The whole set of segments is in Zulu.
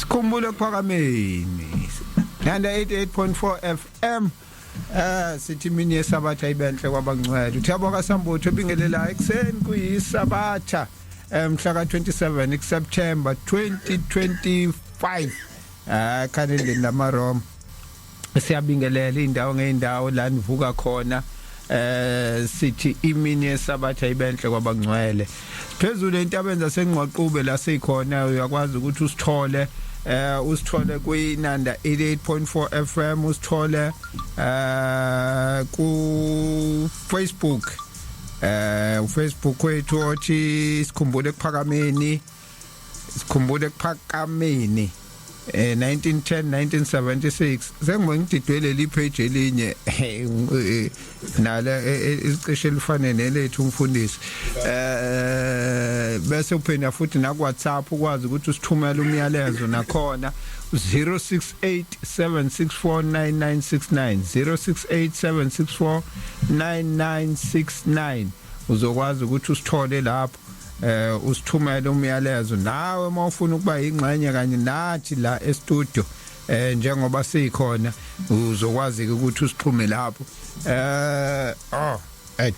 Sikhumbule kuphakameni 98.4 FM sithi mini yesabatha ibenhle kwabangcwele uThabo kaSambutho ebingelela ekseni kuyisabatha mhla ka27 September 2025 khanele namarom siyabingelela indawo ngeendawo la nivuka khona sithi imini yesabatha ibenhle kwabangcwele phezulu entabeni zasengqwaqube la sikhona uyakwazi ukuthi usithole kuinanda 88.4 FM usithole ku Facebook Facebook wethu othi sikhumbule kuphakameni 1910 1976 sengibona ngididwele lipage elinye nala isicishe lifanele lethu umfundisi bese uphenda futhi na WhatsApp ukwazi ukuthi usithumele umyalezo nakhona 0687649969 0687649969 uzokwazi ukuthi usithole lapho usithumele umyalezo nawe mawufuna ukuba ingxenye kanye nathi la e-studio njengoba sikhona uzokwazi ukuthi usixhume lapho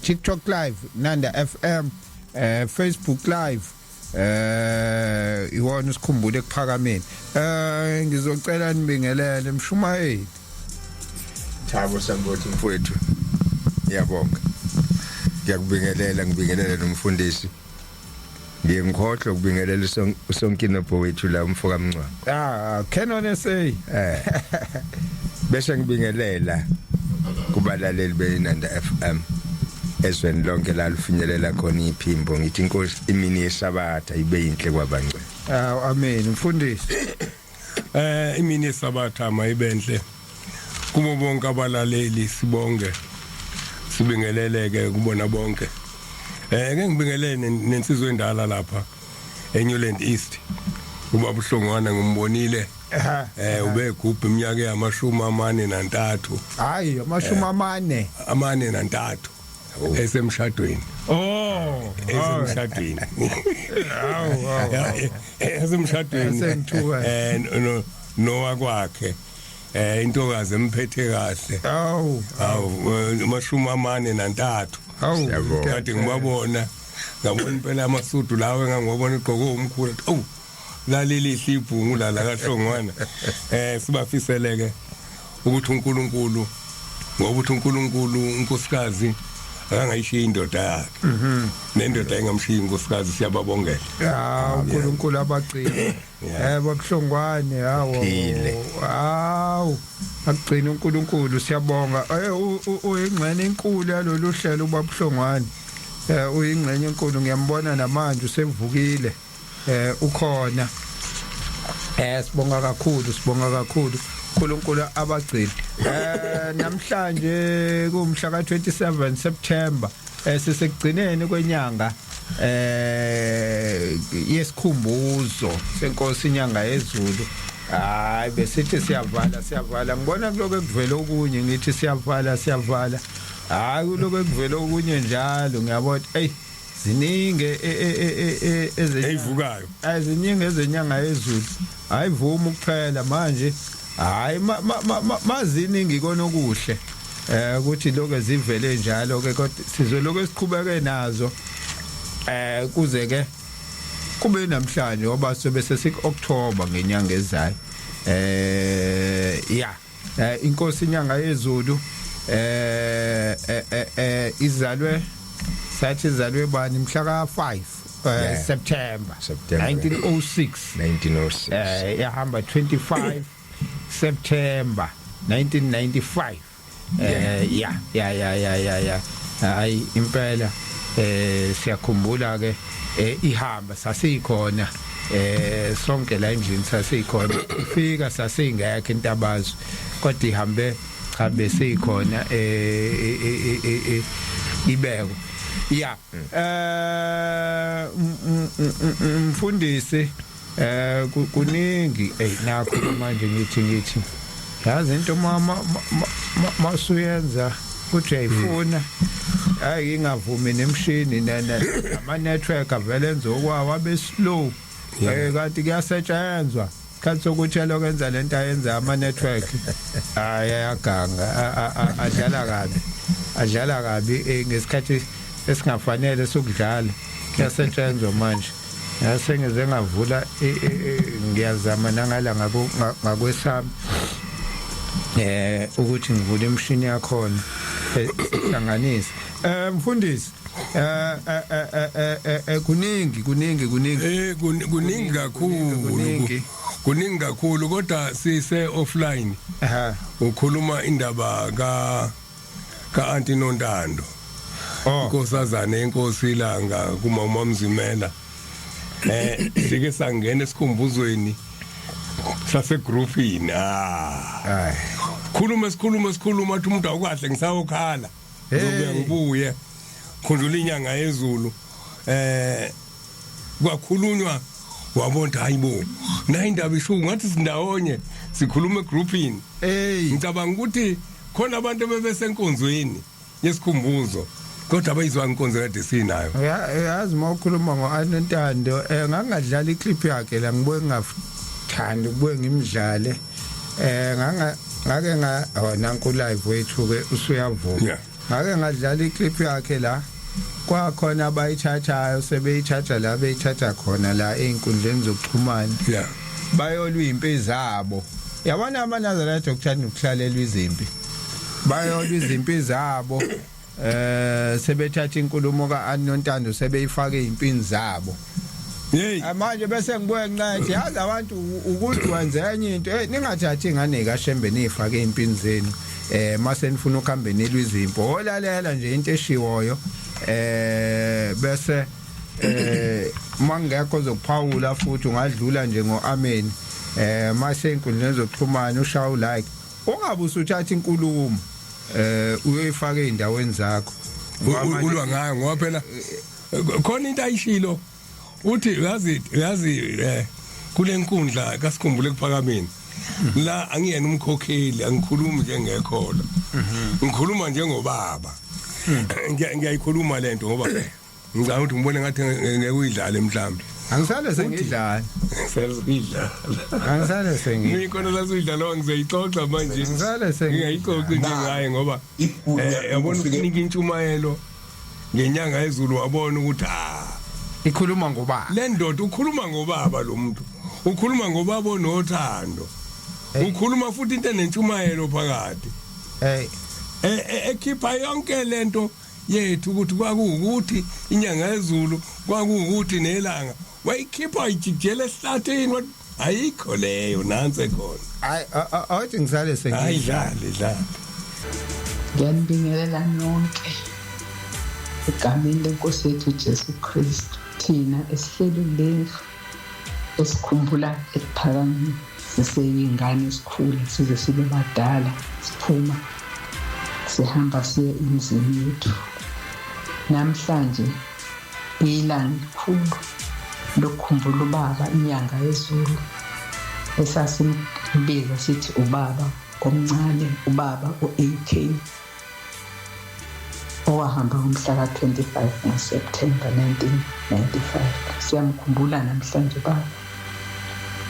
TikTok live Nanda FM Facebook live iwona usikhumbule kuphakameni ngizocela nibingelele Mshumayeli Thabo Sambutho mfowethu ngiyabonga ngibingelela nomfundisi ngiyengikhohle ukubingelela usonkino wethu la umfoka Mncwa Canon SA bese ngibingelela kubalaleli beNanda FM ezweni lonke la lufinyelela khona iphimbo ngithi inkosi imini yesabatha ibe yinhle kwabangcwele amen mfundisi imini yesabatha mayibenhle kubo bonke abalaleli sibonge sibingeleleke kubona bonke ke ngibingelele nensizwe endala lapha eNewland East ubaba uHlongwana ngimbonile ubegubha iminyaka yama43 hayi ama43 esemshadweni esemshadweni esemshadweni no kwakhe intokazi emphethe kahle ama43 yabo kade ngibabona ngabona impela amasudu lawe ngangibona igqoko umkhulu laleli ihlibhungu la kaHlongwana sibafiseleke ukuthi uNkulunkulu ngoba uthi uNkulunkulu unkosikazi akangayishiya indoda yakhe nendoda engamshiya inkosikazi siyababongela uNkulunkulu abagcina babuhlongwane agcina uNkulunkulu siyabonga uyingxenye enkulu yalolu hlelo ubabuhlongwane uyingxenye enkulu ngiyambona namanje usevukile ukhona sibonga kakhulu uNkulunkulu abagcina namhlanje kumhla ka27 September sisekugcineni kwenyanga yesikhumbuzo senkosi inyanga yezulu hayi besithi siyavala ngibona kuloko ekuvela okunye ngithi siyavala hayi kuloko ekuvela okunye njalo ngiyabona ziningi ezivukayo ziningi ezenyanga yezulu ayivuma ukuphela manje hayi maziningi kona okuhle ukuthi lokho zivele njalo ke kodwa sizoloko esiqhubeke nazo kuze ke kube namhlanje ngoba sobe sesik-October ngenyanga ezayo inkosi inyanga yezulu izalwe bani mhla ka5 September 1906 yahamba 25 September 1995 hayi impela siyakhumbula ke ihamba sasikhona sonke la endlini sasikhona ufika sasingekho intabazo kodwa ihambe cha besikhona ibeko mfundisi kuningi nakho manje ngithi yazi into masuyenza ukuthi ayifuna hayi ngingavumi nemshini ama network avele enze okwawo abe slow kanti kuyasetshenzwa kanti sokuthi lokwenza lento ayenza ama network ayaganga adlala kabi ngesikhathi esingafanele sokudlala kuyasetshenzwa manje yasengize ngavula ngiyazama nangala ngakwesami ukuthi ngivule imshini yakhona hlanganisa mfundisi kuningi kakhulu kodwa sise offline ukhuluma indaba ka Auntie Nontando inkosazana enkosi ilanga kumama Mzimela sike sangena esikhumbuzweni sase groupini khuluma athi umuntu awukahle ngisawukhala ngizobuya ngibuye khundula inyanga yezulu kwakhulunywa wabona hayibo na indaba isho ngathi sindawonye sikhuluma egroupini ngicabanga ukuthi khona abantu bebesenkonzweni yesikhumbuzo kodwa abayizwa inkonzo kade sinayo yazi mawukhuluma ngo-Anontando ngangadlala iclip yakhe la ngibuye ngingathandi kubuye ngimdlale ngake nanku live wethu-ke usuyavuma ngake ngadlala iclip yakhe la kwakhona abayithathayo sebeyithatha la beyithatha khona la ey'nkundleni zokuxhumana bayolwa iy'mpi zabo yabona amanazarete okuthanda ukuhlalelwa izimpi bayolwa izimpi zabo sebethatha inkulumo ka-Anontando sebeyifaka ey'mpini zabo manje bese ngibuye nginqathi yazi abantu ukuthi wenza enye into ningathathi ingane kaShembe niyifake ey'mpini zenu mase nifuna ukuhambe nilwe izimpo olalela nje into eshiwoyo bese mangekho zokuphawula futhi ungadlula nje ngo-amen mase inkundleni zokuxhumana ushawu like ungabe usuthatha inkulumo uyifaka ey'ndaweni zakho ulwa ngayo ngoba phela khona into ayishilo uthi yazi kule nkundla kasikhumbule kuphakameni la angiyena umkhokheli angikhulumi njengekhola ngikhuluma njengobaba ngiyayikhuluma lento ngoba ngicabanga ukuthi ngibone ngathi ngeke uyidlale mhlawumbe angisale sengidlala ngikona lasuyidlala ngizayixoxa manje ngiyayixoxa njengaye ngoba yabona ukunika intshumayelo ngenyanga yezulu wabona ukuthi ikhuluma ngobaba le ndoda ukhuluma ngobaba lo muntu ukhuluma ngobaba onothando ukhuluma futhi into enentshumayelo phakathi ekhipha yonke lento yethu ukuthi kwakuwukuthi inyanga yezulu kwakuwukuthi nelanga wayikhipha ijikjele esihlathini ayikho leyo nanse khona awuthi ngisale sengidlala ngiyanibingelela nonke egameni lenkosi yethu Jesu Kristu thina esihleli lendlu esikhumbula ekuphakameni siseyingane esikhula size sibe badala siphuma sihamba siye emzini yethu namhlanje ilanga likhulu lokukhumbula ubaba inyanga yezulu esasimbiza sithi ubaba omncane ubaba u-AK owahamba ngomhla ka-25 ngoSeptemba 1995 siyamkhumbula namhlanje baba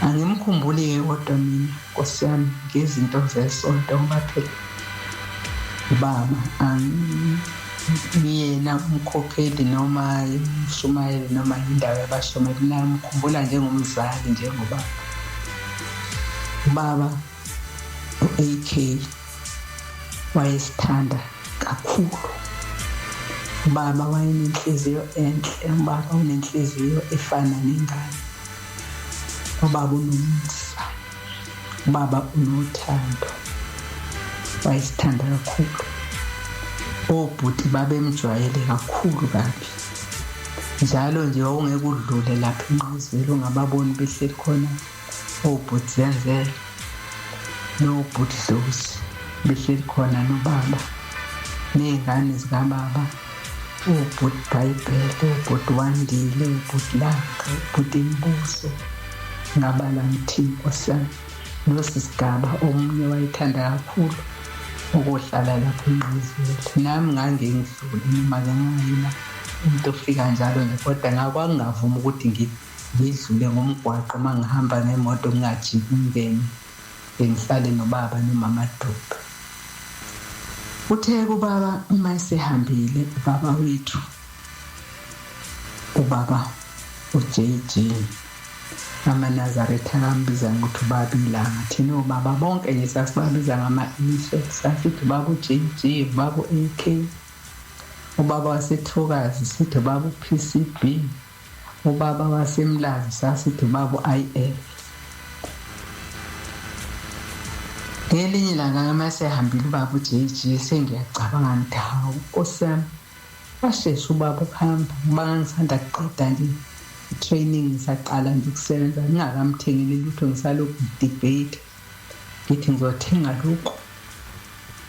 angimkhumbuli kodwa mina Nkosi yami ngezinto zesonto ngoba phela ubaba ngiyena umkhokheli noma umshumayeli noma indawo yabashumeli namkhumbula njengomzali njengobaba ubaba u-AK wayesithanda kakhulu ubaba wayenenhliziyo enhle ubaba unenhliziyo efana nengane ubaba unomusa ubaba unothando wayesithanda kakhulu obhuti babemjwayele kakhulu kabi njalo nje wawungeke udlule lapha eNqazelo ungababoni behleli khona obhuti Zenzele nobhuti Dlozi behleli khona nobaba ney'ngane zikababa ubhuti Bhayibheli ubhuti Wandile ubhuti Langa ubhuti Mbuso ngabala ngithi Nkosi yami noSisigaba omunye wayethanda kakhulu ukuhlala lapha eNqazelo nami ngangengidlule noma-ke ngayina umuntu ofika njalo nje kodwa ngakwangingavumi ukuthi ngidlule ngomgwaqo mangihamba ngemoto ngajiki ngene bengihlale nobaba nomama Dube. Uthe kubaba uma esehambile ubaba wethu ubaba uJJ amaNazaretha akambiza ukuthi ubaba Ilanga thina obaba bonke nje sasibabiza ngama-initials sasithi ubaba uJJ ubaba AK ubaba waseThokazi sithi ubaba uPCB ubaba waseMlazi sasithi ubaba uIF. Ngelinye ilanga masehambile ubaba uJJ sengiyacabanga ngithi hawu osami washesha ubaba ukuhamba ngoba ngisanda kuqeda nje training ngisaqala nje ukusebenza ngingakamthengeli lutho ngisalokhu debate ngithi ngizothenga lokho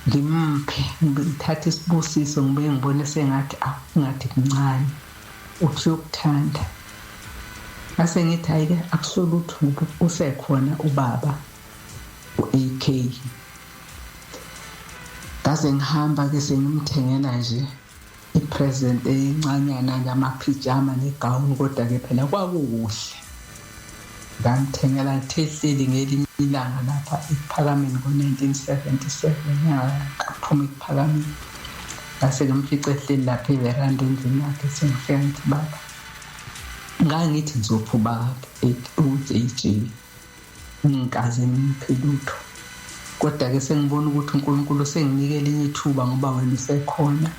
ngimuphe ngithathe isibusiso ngibe ngibone sengathi ngathi kuncane uthi ukuthanda ase ngithi ayike akusolutho usekhona ubaba uAK ngaze ngihamba ke sengimthengela nje ipresent encanyana ngamaphijama negown kodwa ke phela kwakuhle ngamthengela ngithehleli ngelinye ilanga lapha ePhakameni ngo1977 ngaqhaphuma ePhakameni ngase ngimfice ehleli lapha everanda endlini yakhe sengifika ngithi baba ngangithi ngizophuba uJJ ngikaze ngiphe lutho kodwa ke sengibona ukuthi uNkulunkulu senginikele elinye ithuba ngoba wena usekhona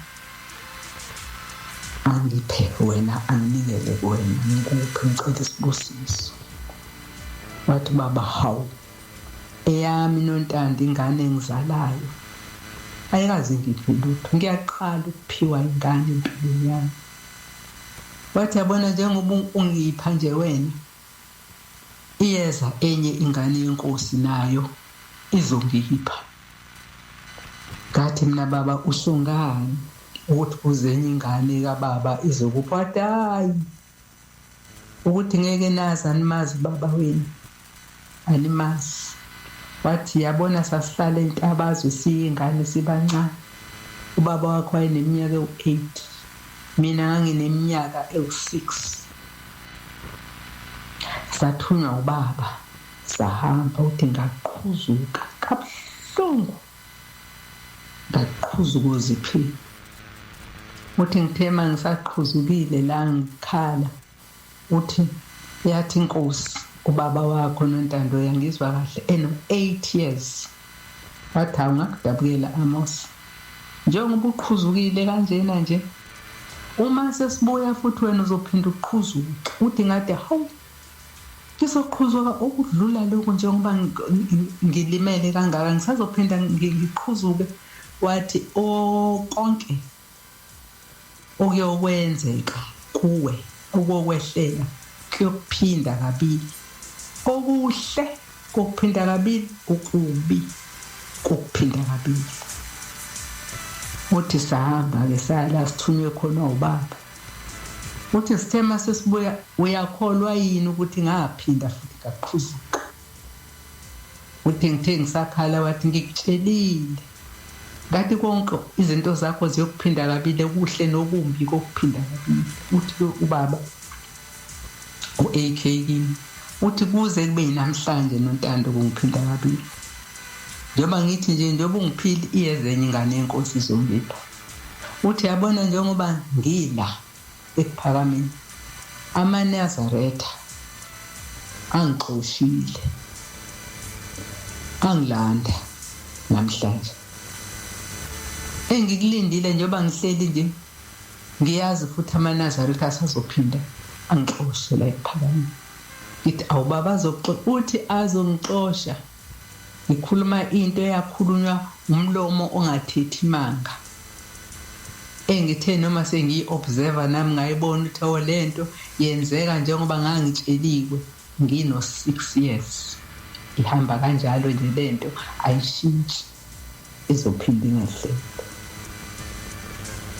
angiphe wena anginikele wena ngikuphe ngicela isibusiso. Wathi baba hawu eyami noNtando ingane engizalayo ayikaze ngiphe lutho ngiyaqala ukuphiwa ingane empilweni yami. Wathi yabona njengoba ungipha nje wena iyeza enye ingane yenkosi nayo izongipha. Ngathi mina baba usungani ukuthi kuzenye ingane kaBaba izokupha hayi ukuthi ngeke nazi animazi baba wena animazi. Wathi yabona sasihlala entabazwe siyingane sibancane ubaba wakho wayeneminyaka ewu8 mina ngangineminyaka ewu6 sathunywa ubaba sahamba uthi ngaqhuzuka kabuhlungu ngaqhuzuka uziphi uthi ngithema ngisaqhuzukile la ngikhala uthi yathi inkosi ubaba wakho noNtando yangizwa kahle eno8 years wathi awungakudabukela Amos njengoba uqhuzukile kanjena nje uma sesibuya futhi wena uzophinda uqhuzuke uthi ngade hawu ngizoqhuzuka okudlula lokho njengoba ngilimele kangaka ngisazophinda ngiqhuzuke. Wathi konke okuyokwenzeka kuwe ukukwehlela kuyokuphinda kabili okuhle kokuphinda kabili ukubi kokuphinda kabili. Uthi sahamba ke sala sithunywe khona ubaba uthi sithema sesibuya uyakholwa yini ukuthi ngaphinda futhi ngaqhuzuka. Uthi ngithe ngisakhala wathi ngikutshelile ngathi konke izinto zakho ziyokuphinda kabili kuhle nokumbi kokuphinda kabili. Uthi ubaba uAK kimi uthi kuze kube namhlanje noNtando kungiphinda kabili njengoba ngithi nje njengoba ungiphile iyezenye ingane yenkosi izongipha. Uthi yabona njengoba ngila ePhakameni amaNazaretha angixoshile angilanda namhlanje engikulindile njengoba ngihleli nje ngiyazi futhi amaNazaretha asazophinda angixoshe la ePhakameni. Ngithi awubaba azoxoxa uthi azongixosha ngikhuluma into eyakhulunywa umlomo ongathethi manga engithe noma sengiyi-observer nami ngayibona ukuthi lento yenzeka njengoba ngangitsheliwe ngino6 years ihamba kanjalo nje lento ayishintshi izophinda ingehlele.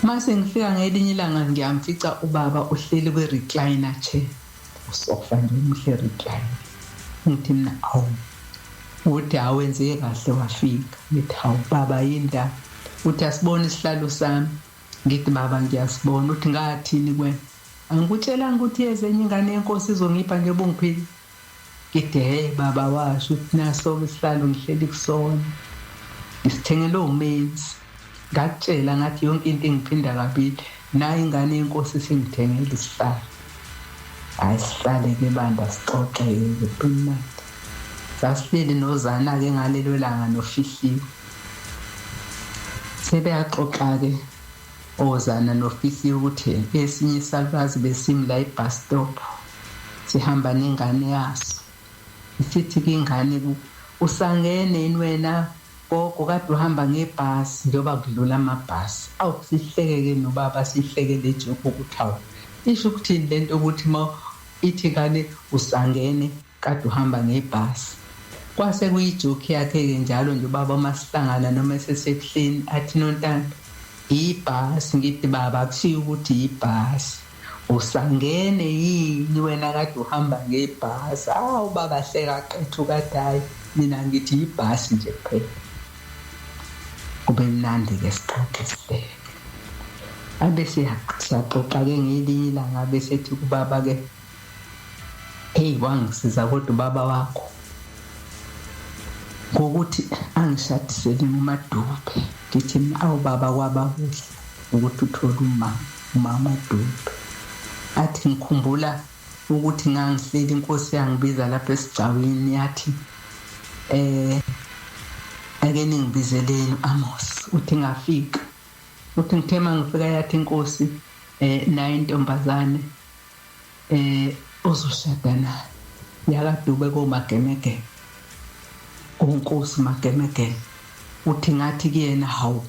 Mase ngifika ngelinye ilanga ngiyamfica ubaba uhleli kwe-recliner chair usofa nje umhle recliner. Ngithi mina awu uthi awenze kahle wafika. Ngithi hawu baba yindaba uthi asibone isihlalo sami. Ngithi baba ngiyasibona. Uthi ngathini kwena angikutshelanga ukuthi ezenye ingane yenkosi izongipha njengoba ungiphile. Ngithi hey baba washo ukuthi naso isihlalo ngihleli kusona. Isithengele umenzi. Ngakutshela ngathi yonke into engiphinda kabili. Nayi ingane yenkosi singithengele isihlalo. Hayi sihlale ke banda sixoxe ngempilo. Sasihleli nozana ke ngalelo langa noFihliwe. Sebeyaxoxa ke ozana noFihliwe ukuthi esinye isalukazi besimla ibus stop. Sihamba nengane yaso. Isithi ke ingane usangene yini wena gogo kade uhamba ngebhasi njengoba kudlula amabhasi. Awu sihlekeke nobaba sihlekele joke ukuthi hawu. Isho ukuthi lento ukuthi ma ithi ngane usangene kade uhamba ngebhasi. Kwase kuyijoke yakhe ke njalo nje baba masihlangana noma sesebuhleni athi nontando ibhasi ngithi baba kushiya ukuthi ibhasi usangene yini wena kade uhamba ngebhasi. Awu baba hleka qethu kadayi mina ngithi ibhasi nje phela. Kube mnandi ke sixoxe sihleke. Abese siyaxoxa ke ngelinye ilanga bese ethi kubaba ke hey wangisiza kodwa baba wakho ngokuthi angishadisele uMadube. Ngithi awu baba kwaba kuhle ukuthi uthole umama Dube. Athi ngikhumbula ukuthi ngangihleli inkosi yangibiza lapha esigcawini yathi ake ningibizeleni Amos uthi ngafika. Uthi ngithema ngifika yathi inkosi nayo intombazane ozoshada nayo yakaDube koMagemege. Unkosi Magemege uthi ngathi kuyena hawu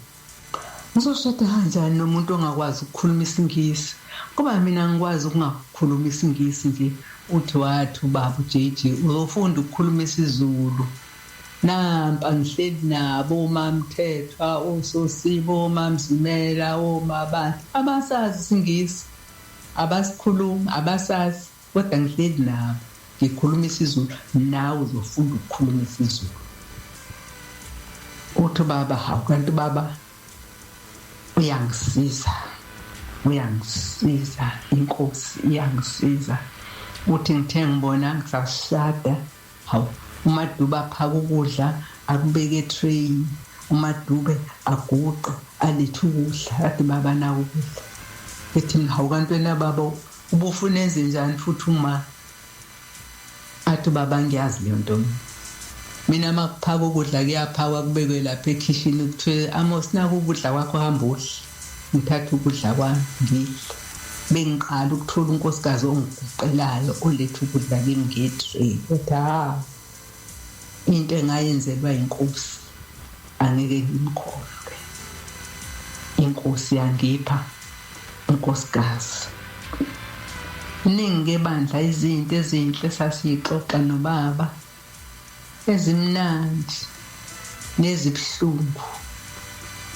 ngizoshada kanjani nomuntu ongakwazi ukukhuluma isingisi ngoba mina ngikwazi ukungakhuluma isingisi nje. Uthi wathi ubaba uJJ uzofunda ukukhuluma isiZulu. Nampa ngihleli nabo uMamthethwa uSosibo uMamzimela omabani abasazi isingisi abasikhuluma abasazi kodwa ngihleli nabo ngikhuluma isiZulu nawe uzofunda ukukhuluma isiZulu. Uthi baba hawu kanti baba uyangisiza inkosi iyangisiza. Uthi ngithe ngibona ngisashada hawu uMadube aphaka ukudla akubeke train uMadube aguqa alethe ukudla athi baba nawo ukudla. Ethi hawu kanti wena baba ubufuna enze njani futhi uma athi baba ngiyazi le nto mina makuphaka ukudla kuyaphakwa kubekwe lapha ekitchen kuthiwe Amos naku ukudla kwakho hamba uhle. Ngithatha ukudla kwami ngidle. Bengiqala ukuthola unkosikazi ongiguqelayo olethe ukudla kimi ngetray. Ethi into engayenzelwa inkosi angeke ngimkhohlwe. Inkosi yangipha unkosikazi. Ningi bandla izinto ezinhle sasixoxa nobaba ezimnandi nezibhlungu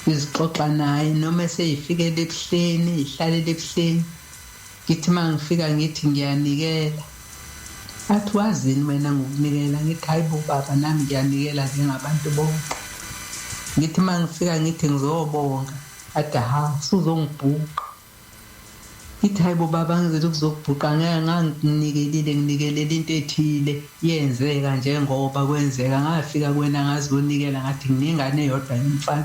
izixoxa naye noma seyifikele ebuhleni ihlalele ebuhleni. Ngithi mangifika ngithi ngiyanikela. Athi wazini wena ngokunikela? Ngithi hayibo baba nami ngiyanikela njengabantu bonke. Ngithi mangifika ngithi ngizobonga. Athi usuzongibhuqa. Ngithi hayibo baba ngizele ukuzokubhuqa nginikelele into ethile yenzeka njengoba kwenzeka. Ngafika kwena ngazibonikela ngathi nginengane eyodwa yomfana.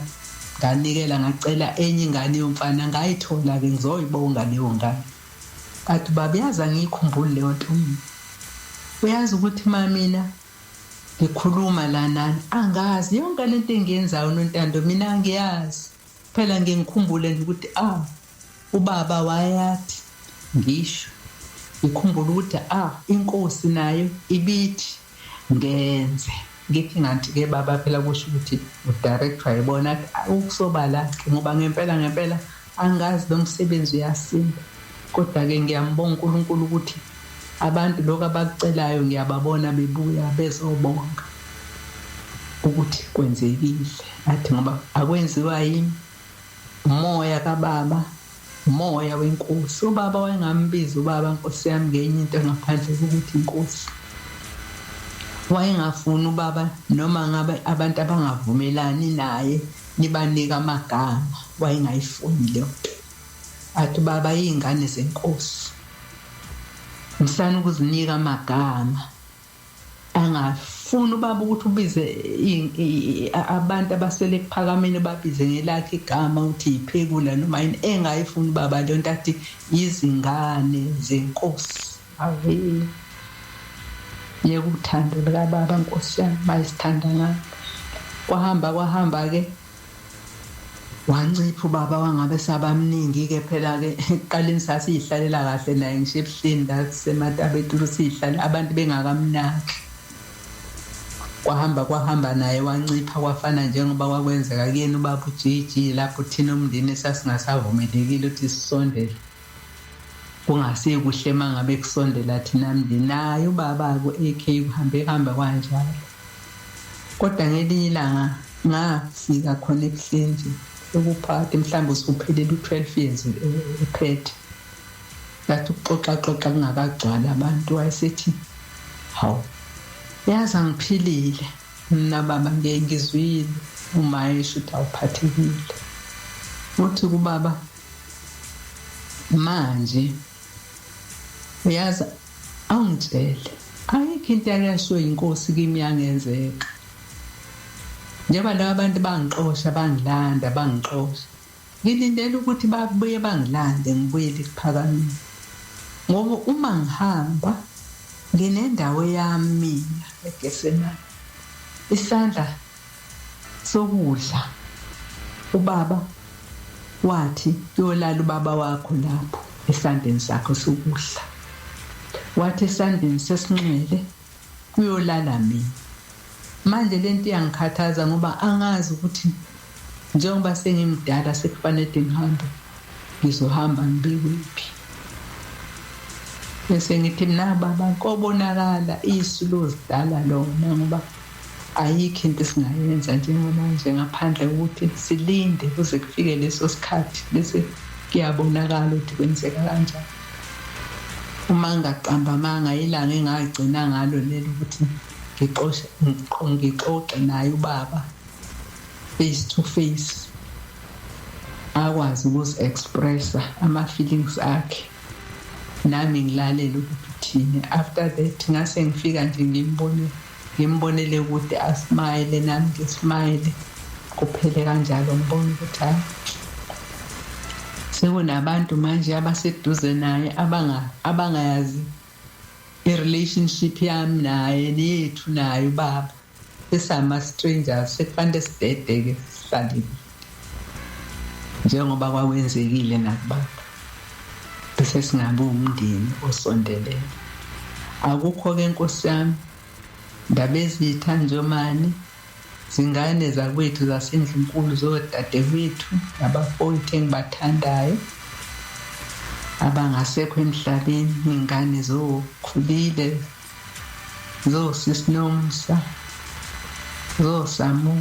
Nganikela ngacela enye ingane yomfana ngayithola ke ngizoyibonga leyo ngane. Athi baba yazi ngiyikhumbule leyo nto. Uyazi ukuthi mina ngikhuluma la nani angazi yonke lento engiyenzayo nontando mina ngiyazi. Phela ngikhumbule nje ukuthi ubaba wayathi ngisho ngikhumbula ukuthi inkosi nayo ibithi ngenze. Ngithi ngathi ke baba phela kusho ukuthi udirector ayibona ukusobala ke ngoba ngempela angazi lo msebenzi uyasinda. Kodwa ke ngiyambonga uNkulunkulu ukuthi abantu lokho abakucelayo ngiyababona bebuya bezobonga ukuthi kwenzekile. Athi ngoba akwenziwa yimi umoya kaBaba umoya wenkosi. Ubaba wayengambiza ubaba Nkosi yami ngenye into ngaphandle kokuthi inkosi. Wayengafuni ubaba noma ngabe abantu abangavumelani naye nibanika amagama wayengayifuni leyo nto. Athi baba izingane zenkosi Ngisana ukuzinika amagama angafuni ubaba ukuthi ubize abantu abasele kuphakameni babize ngelakhe igama uthi iphekula noma yini engayifuni baba le nto athi izingane zenkosi ave yekuthanda likababa Nkosi yami bayisithanda ngani kwahamba ke wancipha ubaba wangabe sabamningi ke phela ke eqaleni sasiyihlalela kahle naye ngisho ebuhleni la kusematabetulu siyihlala abantu bengakamnaki kwahamba naye wancipha kwafana njengoba kwakwenzeka kuyena ubaba uJJ lapho thina umndeni sasingasavumelekile ukuthi sisondele kungasiye kuhle mangabe kusondela thina mndeni naye ubaba ko AK kuhamba kanjalo kodwa ngelinye ilanga ngafika khona ebuhleni nje ukuphakathi mhlawumbe usuphelele u12 years ephethe lathi uxoxa kungakagcwala abantu wayesethi hawu yazi angiphilile mina baba ngiyengizwile uma esho ukuthi awuphathekile uthi kubaba manje uyazi awungitshele ayikho into yakasho inkosi kimi yangenzeka njengoba laba abantu bangixosha bangilanda bangixosha ngilindele ukuthi babuye bangilande ngibuyele kuphakamini ngoba uma ngihamba nginendawo yami mina eGetsemane isandla sokudla ubaba wathi yolala ubaba wakho lapho esandleni sakho sokudla wathi esandleni sesinxele kuyolala mina manje lento iyangikhathaza ngoba angazi ukuthi njengoba sengimdala sekufanele ngihambe ngizohamba ngibekephi bese ngithi mina baba kobonakala isu lozidala lona ngoba ayikho into esingayenza njengamanje ngaphandle ukuthi silinde kuze kufike leso sikhathi bese kuyabonakala ukuthi kwenzeka kanjani uma ngaqamba manga ilanga engagcina ngalo lelo ukuthi ngixoxe naye ubaba face to face akwazi ukuzi-expressa ama-feelings akhe nami ngilalela ukuthi thina after that ngase ngifika nje ngimbonele ukuthi asmile nami ngismile kuphele kanjalo ngibona ukuthi hayi sekunabantu manje abaseduze naye abangayazi i-relationship yami naye nethu naye ubaba esama-strangers sekufanele sidedeke sihlale njengoba kwakwenzekile nakubaba bese singabe umndeni osondelene akukho-ke Nkosi yami ndaba ezitha njomani zingane zakwethu zasendlunkulu zodadewethu nabafowethu engibathandayo abangasekho emhlabeni ingane zokhulile zosisinomsa zosamu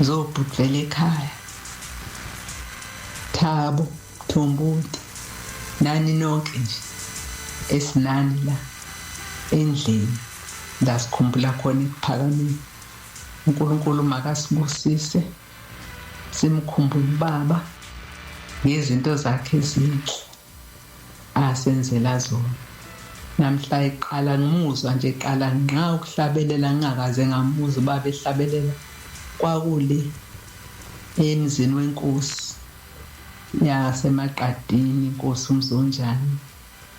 zobhudlela ekhaya Thabo Thombuti nani nonke nje esinani la endlini la sikhumbula khona ekuphakameni uNkulunkulu makasibusise simkhumbule ubaba ngezinto zakhe ezinhle asenzela zona namhla eqala ngimuzwa nje eqala nqa ukuhlabelela ngingakaze ngamuzwa ubaba ehlabelela kwakule emzini wenkosi yasemaqadini inkosi uMzonjani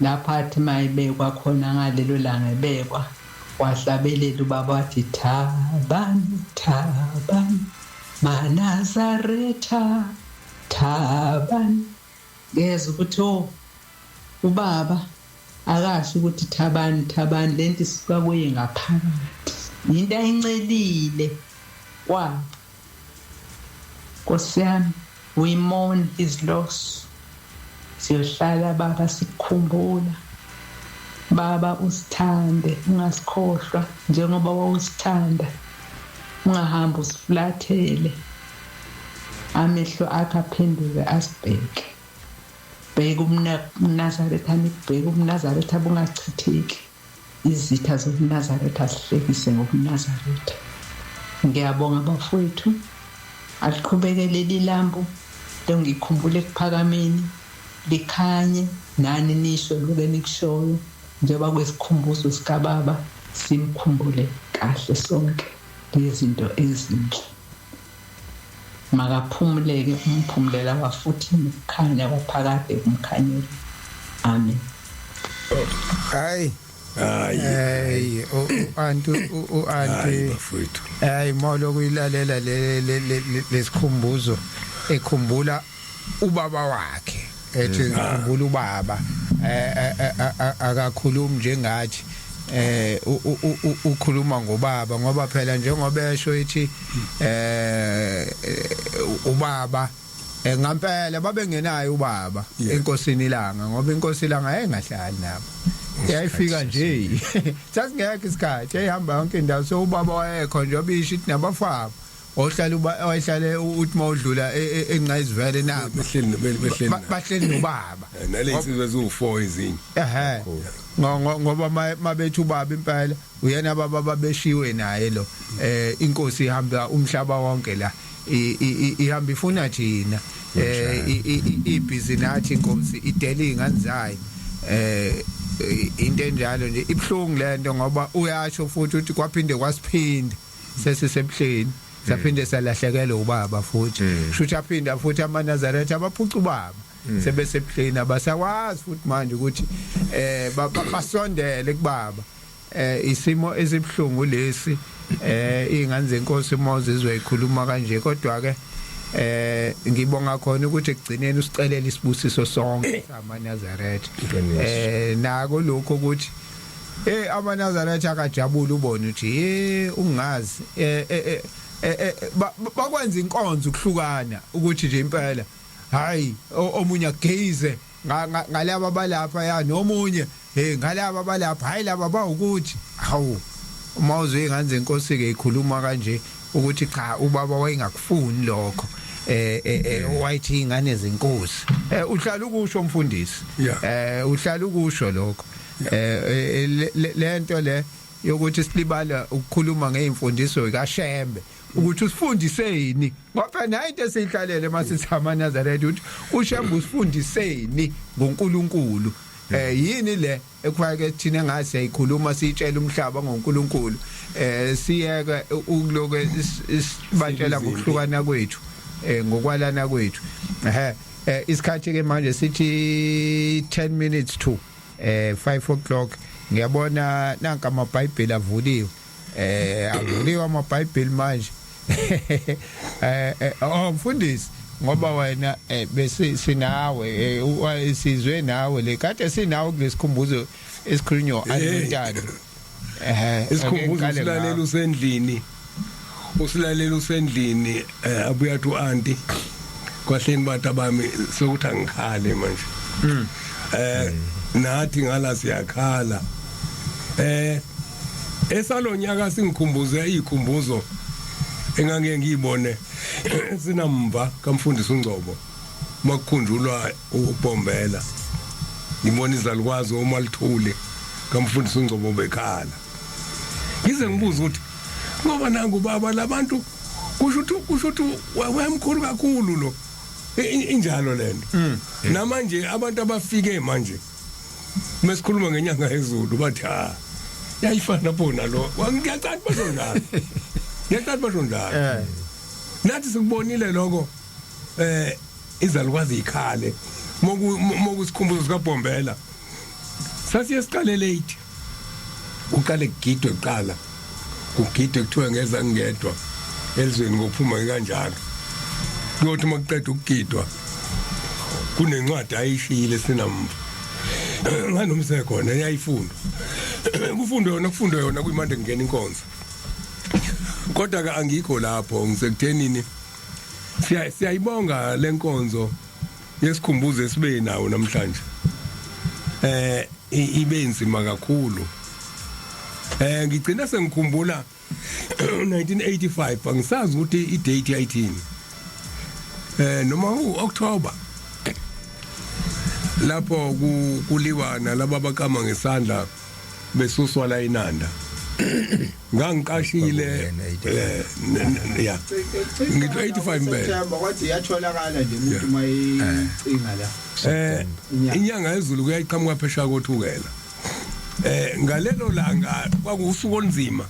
lapha athi mayibekwa khona ngalelo langa ebekwa wahlabelela ubaba wathi Thabani Thabani maNazaretha Thabani ngeze ukuthi ubaba akasho ukuthi Thabani lento isuka kuye ngaphakathi into ayincelile kwabo Nkosi yami we mourn his loss siyohlala baba sikukhumbula baba usithande ungasikhohlwa njengoba wawusithanda ungahamba usiflathele amehlo akhe aphenduke asibheke bheka umNazaretha nikubheka umNazaretha bungachitheki izitha zokuNazaretha asihlekise ngokuNazaretha ngiyabonga bafowethu aliqhubekele lilambu lengikhumbule ekuphakameni likhanye nani nisho loke nikushoyo njengoba kwesikhumbuzo sikababa simkhumbule kahle sonke lezinto ezinhle makaphumuleke umphumulela wafuthi ukukhanya kwaphakade kumkhanyela amen hayi anti bafowethu molo kuyilalela lesikhumbuzo ekhumbula ubaba wakhe ethi ngikhumbula ubaba akakhulumi njengathi ukhuluma ngobaba ngoba phela njengoba esho ethi ubaba ngampela babengenayo ubaba enkosini ilanga ngoba inkosi ilanga engahlali nabo yayifika nje sasingekho isikhathi eyihamba yonke indawo so ubaba wayekho nje obisho ithi nabafana ohlala uthi mawudlula enqayizivele nabo bahleli nobaba nalesizwe zu4 ezinye ngoba mabethu ubaba impela uyena baba babeshiwe naye lo inkosi ihamba umhlaba wonke la ihamba ifuna thina ibhizi nathi inkosi idele ingane zayo into enjalo nje ibhlungu lento ngoba uyasho futhi uthi kwaphinde kwasiphinda sesisebuhleni saphinde salahlekelwe ubaba futhi shuthi aphinda futhi amaNazaretha abaphuca ubaba sebesebuhleni abasakwazi futhi manje ukuthi basondele kubaba isimo esibhlungu lesi ingane zenkosi Moses wayikhuluma kanje kodwa ke ngibonga khona ukuthi ekugcineni usicelela isibusiso sonke amaNazaretha nako lokho ukuthi amaNazaretha akajabula ubone ukuthi ungazi bakwenza inkonzo ukuhlukana ukuthi nje impela hayi omunye ageize ngalabo balapha ya nomunye ngalabo balapha hayi laba bawukuthi hawu mawuzwe ingane zenkosi ke ikhuluma kanje ukuthi cha ubaba wayengakufuni lokho wayithi ingane zenkosi uhlala ukusho umfundisi uhlala ukusho lokho lento le yokuthi silibala ukukhuluma ngeimfundiso kaShembe ukuthi usifundiseni ngoba nayo into esihlalele masithi amaNazaretha uthi uShembe usifundiseni ngoNkulunkulu yini le ekufanele thina ngathi siyayikhuluma sitshela umhlaba ngoNkulunkulu siyeke ukuloke sibatshela ngokuhlukana kwethu ngokwalana kwethu isikhathi ke manje sithi 10 minutes to 5 o'clock ngiyabona nanka amaBhayibheli avuliwe avuliwe amaBhayibheli manje mfundisi ngoba wena bese sinawe sizwe nawe le kade sinawe kulesikhumbuzo esikhulunyo anintando isikhumbuzo silalela usendlini abuya athi uanti kwahleni bathi abami sokuthi angikhale manje nathi ngala siyakhala esalonyaka singikhumbuze izikhumbuzo engangeke ngiyibone sinamva kamfundisi uNgcobo makukhunjulwa uBombela ngibona izalukwazi uMalithuli kamfundisi uNgcobo bekhala ngize ngibuza ukuthi ngoba nangu baba labantu kusho ukuthi wayemkhulu kakhulu lo injalo lento namanje abantu abafike manje mesikhuluma ngenyanga yezulu bathi yayifana bona lo ngiyacela basho njalo ngiyacela basho njalo nathi sikubonile lokho izalukwazi ikhale mokusikhumbuzo sikaBombela sasiye siqale late uqale kugidwe kuqala kugidwe kuthiwa ngeza ngedwa elizweni ngokuphuma kanjalo kuyothi makuqeda ukugidwa kunencwadi ayishile sinamva nganomse khona yayifunda kufundwe yona kuyimande ngena inkonzo kodwa ke angikho lapho ngisekuthenini siyayibonga lenkonzo yesikhumbuzo esibe nawo namhlanje ibe inzima kakhulu ngigcina sengikhumbula 1985 angisazi ukuthi idate yayithini noma uOctober lapho kuliwana laba bakama ngesandla besuswa la inanda ngangiqashile ya ngithi 85 impela kwathi yatholakala nje umuntu mayicinga la inyanga yezulu kuyayiqhamuka phesha kothukela ngalelo langa kwakusuku onzima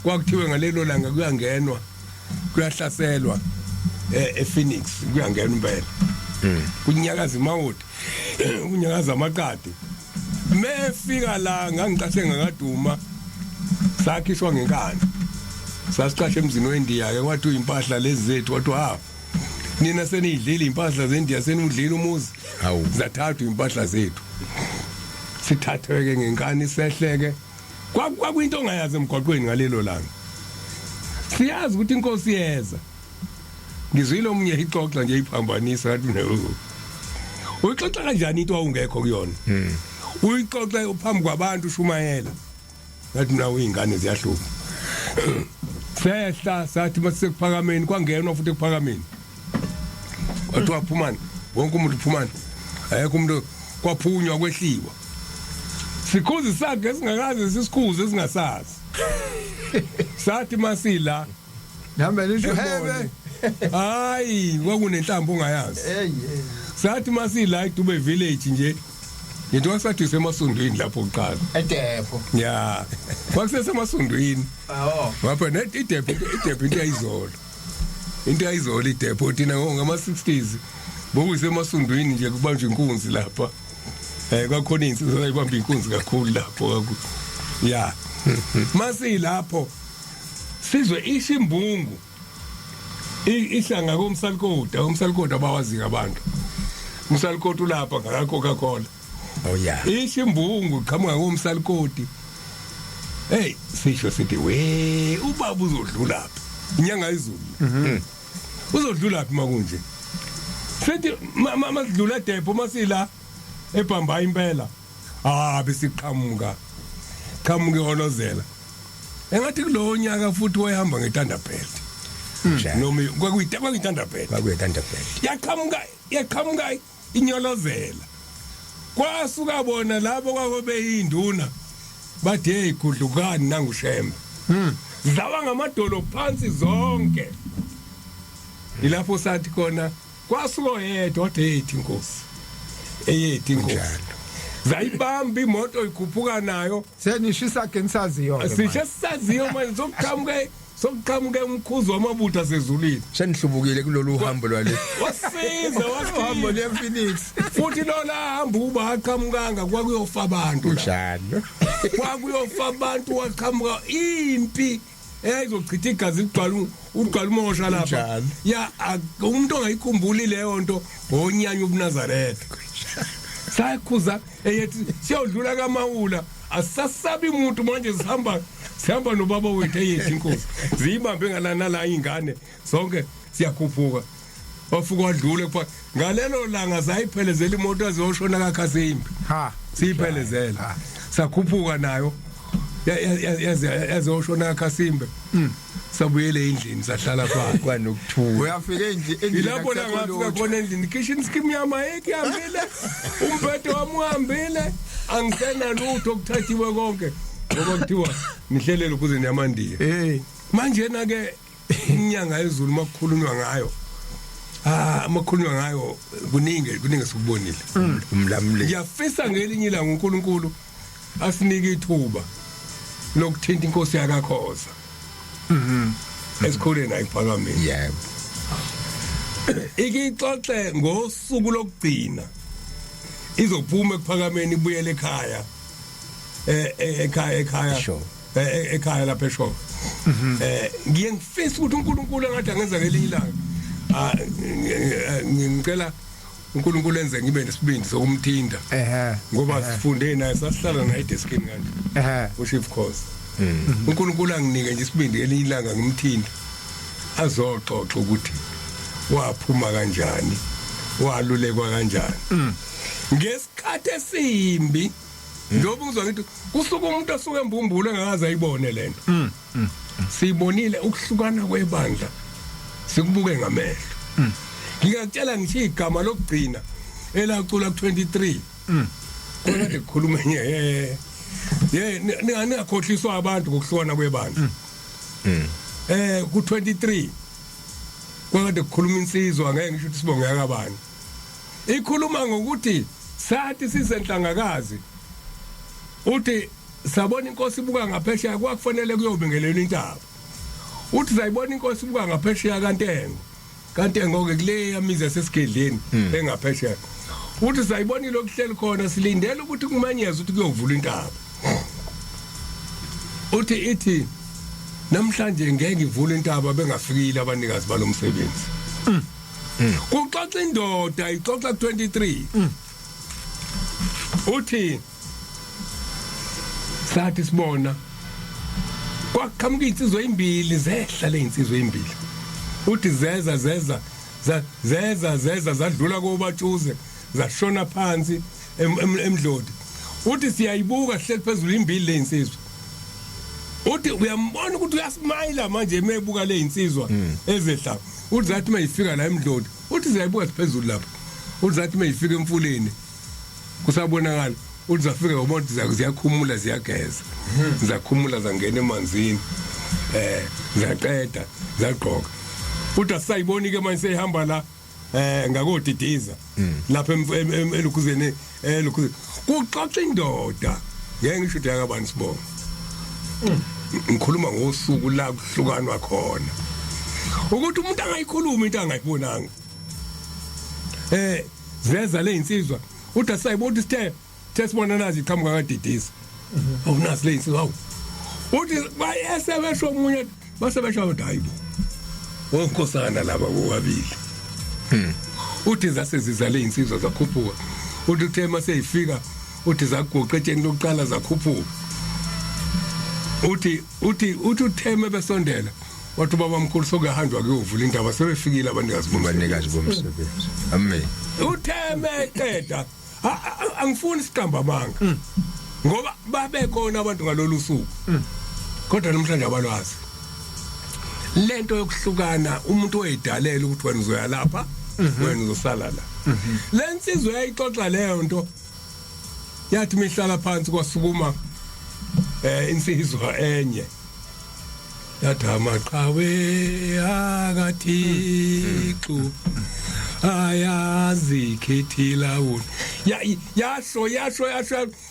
kwakuthiwe ngalelo langa kuyangenwa kuyahlaselwa ePhoenix kuyangenwa impela kunyakaza imawuthi kunyakaza amaqadi mefika la ngangicashe ngakaduma sakhishwa ngenkani sasicashe emzini weNdiya ke kwathi impahla lezi zethu wathi nina senidlile impahla zeNdiya senudlile umuzi zathathwa impahla zethu sithathweke ngenkani sehleke kwakuyinto ongayazi emgwaqweni ngalelo langa siyazi ukuthi inkosi yeza ngizwile omunye ixoxa nje iphambanisa ngathi uyixoxa kanjani into awungekho kuyona uyixoxa uphambi kwabantu ushumayela ngathi mina uyingane ziyahluka sehla sathi masekuPhakameni kwangenwa futhi ePhakameni wathi waphumani wonke umuntu uphumani ayekho umuntu kwaphunywa kwehliwa sikhuzi sakhe singakaze sisikhuze esingasazi sathi masila namba lisho hebe hayi kwakunenhlambo ongayazi sathi masila iDube village nje into wasathi semasondweni lapho uqala eDepho ya kwakusesemasondweni ngapha net iDepho into yayizolo iDepho thina ngama-60s bokusemasondweni nje kubanjwe inkunzi lapha kwakhona insizwa ayibamba inkunzi kakhulu lapho ya masilapho sizwe ishimbungu ihlanga komsalkoda bawazi abantu umsalkoda ulapha ngaka-Coca-Cola ishimbungu qhamuka komsalkodi sisho sithi we ubaba uzodlulaphi inyanga izulu uzodlulaphi makunje sithi masidlula eDepho masila ebhamba impela besiqhamuka Holozela engathi kulo nyaka futhi wayehamba ngeThunderbird noma kwakuyithandabhela yaqhamuka inyolozela kwasuka bona labo kwakubeyinduna bathi hey gudlukani nangushembe zaba ngamadolo phansi zonke ilapho sathi khona kwasuka yedwa wathi ethi inkosi zayibamba imoto ikhuphuka nayo senishisa ke nisaziyo sisaziyo manje sokuqhamuke umkhuzo wamabutho asezulwini senihlubukile kulolu uhambo lwale wasiza uhambo lePhoenix futhi lona hamba uba aqhamukanga kwakuyofa abantu njalo kwakuyofa abantu waqhamuka impi ezochitha igazi ugqala umosha lapha ya umuntu ongayikhumbuli leyo nto ngonyanya ubuNazaretha sakhuza eyethi siyodlula kaMawula asasabi umuntu manje sihamba nobaba wethu eyethi inkosi zibambe ngalana ingane zonke siyakhuphuka bafuka wadlule kupha ngalelo langa zayiphelezela imoto aziyoshona kaKhasimbi siyiphelezela sakhuphuka nayo yaziyoshona kaKhasimbi sabuyele endlini sahlala phansi kwanokuthuka uyafika endlini ilapho la ngafika khona endlini kitchen scheme yama ekuyambile umphetho wami uhambile angisena lutho okuthathiwe konke ngoba kuthiwa nihlelele ukuze niyamandiya manje na ke inyanga yezulu makukhulunywa ngayo makukhulunywa ngayo kuningi sikubonile umlamuli ngiyafisa ngelinye ilanga uNkulunkulu asinike ithuba lokuthinta inkosi yakaKhoza esikhuleni ayiPhakameni yebo ikixoxe ngosuku lokugcina izophuma ePhakameni ibuyele ekhaya ekhaya lapha eShowe ngiye ngifisa ukuthi uNkulunkulu engathi angenza ngelinye ilanga ngicela uNkulunkulu enze ngibe nesibindi sokumthinta ngoba sifunde naye sasihlala naye edeskini kanje uChief Khoza uNkulunkulu anginike nje isibindi elinye ilanga ngimthinta azoxoxa ukuthi waphuma kanjani walulekwa kanjani ngesikhathi esimbi njengoba ngizwa ngithi kusuka umuntu asuke embumbulu engakaze ayibone lento siyibonile ukuhlukana kwebandla sikubuke ngamehlo ngingakutshela ngithi igama lokugcina elacula ku23 kodwa ngikhuluma nje ningakhohliswa abantu ngokuhlona kwebantu ku-23 kwakade kukhuluma insizwa ngeke ngisho ukuthi sibonge yakabani ikhuluma ngokuthi sathi sisenhlangakazi uthi sabona inkosi ibuka ngaphesheya kwakufanele kuyobingelela intaba uthi sayibona inkosi ibuka ngaphesheya kantengo ke kule yamizi yasesigedleni engaphesheya uthi sayibona lokuhleli khona silindele ukuthi kumanyeze ukuthi kuyovula intaba ithi namhlanje ngeke ngivule intaba bengafikile abanikazi balomsebenzi kuxoxa indoda ixoxa 23 uthi sathi sibona kwaqhamuka insizwe ezimbili zehla leinsizwe ezimbili uthi zeza zadlula kobatshuze zashona phansi emdlodi uthi siyayibuka sihleli phezulu izimbili leinsizwe uthi uyambona ukuthi uyasmile manje emebuka leinsizwa ezehla uthi zathi mayifika la emdlodi uthi siyayibuka siphezulu lapha uthi zathi mayifika emfuleni kusabonakala uthi zafika ngomonti ziyakhumula ziyageza zakhumula zangena emanzini zaqeda zagqoka uthi asayiboni ke manje seyihamba la ngakodidiza lapha elukhuzeni kuxoxa indoda ngeke ngisho ukuthi yakabani sibonga ngikhuluma ngosuku la kuhlukanwa khona ukuthi umuntu angayikhuluma into angayibonanga zeza leinsizwa uthi asayibona ukuthi sibona nazi iqhamuka kadidisa awunazi leinsizwa awu uthi bayesebesho omunye basebesho hayibo onkosana laba bobabili uthi zase leinsizwa zakhuphuka uthi uthema seyifika uthi zaguqa etsheni lokuqala zakhuphuka uthi utheme besondela wathi baba mkhulu sokuyahanjwa kuyovula indaba sebefikile abanikazi bomsebenzi amen utheme qeda angifuni isiqamba manga ngoba babekhona abantu ngalolu suku kodwa namhlanje abalwazi lento yokuhlukana umuntu oyidalela ukuthi wena uzoya lapha wena uzosala la lensizwe yayixoxa leyo nto yathi mihlala phansi kwasukuma insizwa enye yathi amaqhawe akathixo ayazikhethila wona yasho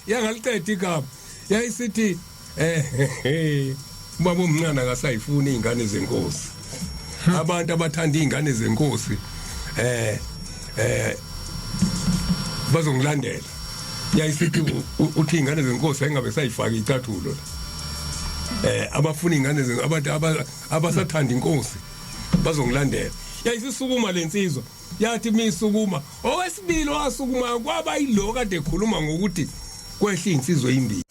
yangaliqeda igama yayisithi ubaba omncane akasayifuna izingane zenkosi abantu abathanda izingane zenkosi bazongilandela yayisithi uthi izingane zenkosi engabe sayifaka icathulo abafuna izingane abantu abasathanda inkosi bazongilandela yayisisukuma lensizwa yathi misukuma owesibili wasukuma kwaba yilo kade ekhuluma ngokuthi kwehla insizwe ezimbili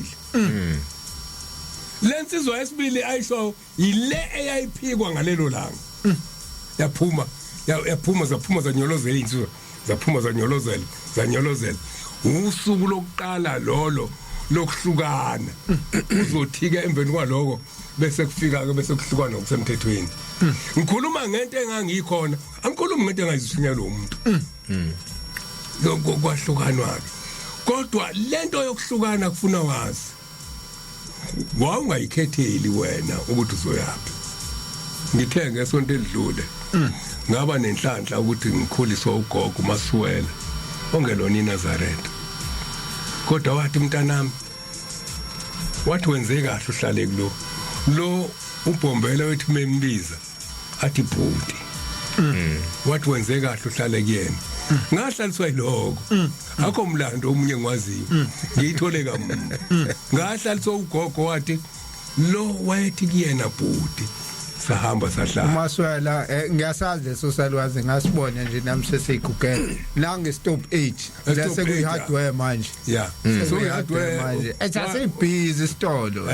lensizwa yesibili ayisho ile eyayiphikwa ngalelo langa yaphuma zanyolozela insizwa zaphuma zanyolozela usuku lokuqala lolo lokuhlukana uzothika emveni kwaloko bese kufika ke bese kuhlukana ngokusemthethweni ngikhuluma ngento engangikhona angikhulumi ngento engayizishinya lo muntu kwahlukanwa kodwa lento yokuhlukana kufuna wazi wawungayikhetheli wena ukuthi uzoyaphi ngithe ngesonto edlule ngaba nenhlanhla ukuthi ngikhuliswa ugogo uMasuwela ongelona iNazaretha kodwa wathi mntanami wathi wenze kahle uhlale lo ubhombela wethi membiza athi bhuti wathi wenze kahle uhlale kuyena ngahlaliswa yiloko akho mlando omunye ngwaziyo ngiyithole kamuntu ngahlaliswa ugogo wathi lo wayethi kuyena bhuti sahamba sahlala uMasuwela ngiyasazi leso salwazi ngasibona nje nami seseyigugela la nge-stop age lase kuyi-hardware manje so i-hardware manje asebhizi isitolo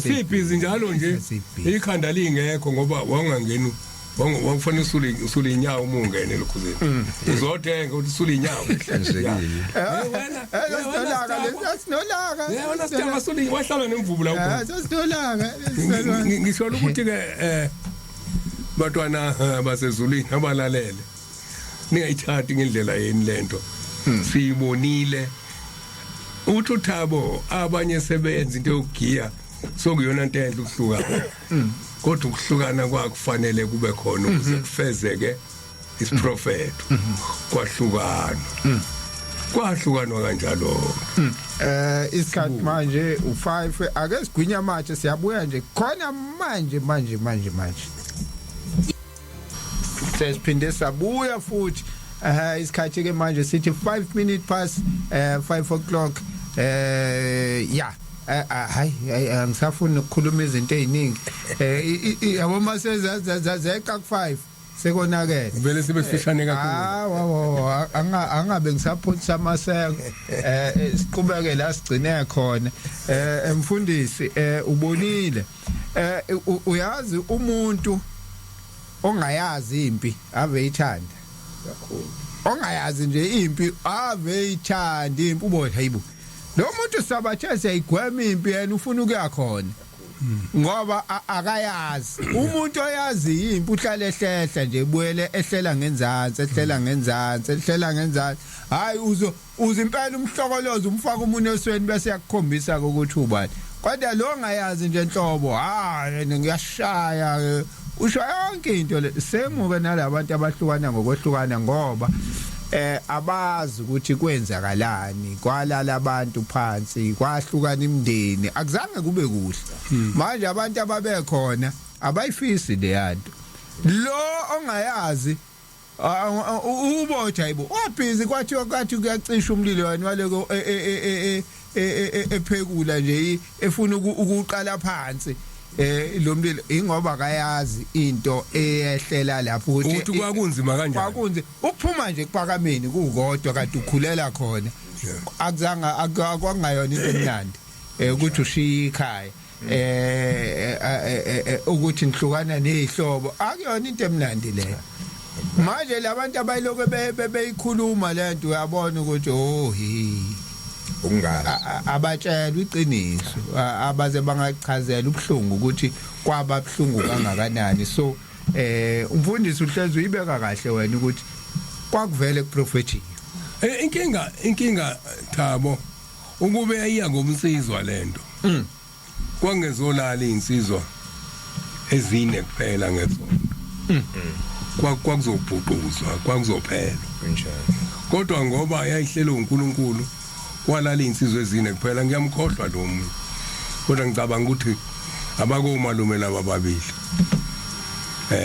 sibhizi njalo nje ikhanda lingekho ngoba wawungangeni wakufanele usule inyawo uma ungene lokhuzeni uzothenga ukuthi usule inyawo sinolaka yena sithanga usule wahlala nemvubu la sinolaka ngisho ukuthi ke batwana basezulwini abalalele ningayithathi ngendlela yeni lento siyibonile uThabo abanye sebenza into yokugiya sokuyona into enhle ukuhlukana kodwa ukuhlukana kwakufanele kube khona ukuze kufezeke isiprofeto kwahlukanwa kanjalo isikhathi manje u5 ake sigwinya manje siyabuya nje khona manje sesiphinde sabuya futhi isikhathi ke manje sithi 5 minutes past 5 o'clock hayi angisafuni ukukhuluma izinto eziningi yabo masezazeqa ku5 sekonakele vele sibe sifishane kakhulu angabe ngisaphuthisa amasengo siqhubeke la sigcine khona emfundisi ubonile uyazi umuntu ongayazi impi ave ithanda kakhulu ongayazi nje impi ave ithanda impi ubona hayibo lo muntu sabathe siyigwema impi yena ufuna ukuya khona ngoba akayazi umuntu oyazi impi uhlala ehlehla nje buyele ehlela ngenzansi hayi uzimpela umhlokolozo umfaka umuntu esweni bese yakukhombisa ukuthi ubani kodwa lo ngayazi nje enhlobo hayi ngiyashaya usho yonke into le semuke nalabantu abahlukana ngokwehlukana ngoba abazi ukuthi kwenzakalani kwalala abantu phansi kwahlukana imndeni akuzange kube kuhle manje abantu ababekhona abayifisi le yanto lo ongayazi ubotha hayibo wabhizi kwathi kuyacisha umlilo wena waleko ephekula nje efuna ukuqala phansi lo mlilo ingoba akayazi into eyehlela lapho ukuthi kwakunzima kanjani kwakunzi ukuphuma nje kuphakameni kukodwa kade ukhulela khona akuzange akwangayona into emnandi ukuthi ushiye ikhaya ukuthi nihlukana nezihlobo akuyona into emnandi leyo manje labantu abayiloko beyikhuluma lento uyabona ukuthi abatshelwa iqiniso abaze bangachazela ubhlungu ukuthi kwaba bhlungu kangakanani so umfundisi uhlezi uyibeka kahle wena ukuthi kwakuvele kuprofethi inkinga Thabo ukube ayiya ngomsizwa lento kwangezolala insizwa ezine kuphela ngezona kwakuzobhuquzwa kwakuzophela kodwa ngoba yayihlela uNkulunkulu kwalala insizwe ezine kuphela ngiyamkhohlwa lo muntu kodwa ngicabanga ukuthi abakomalume laba babili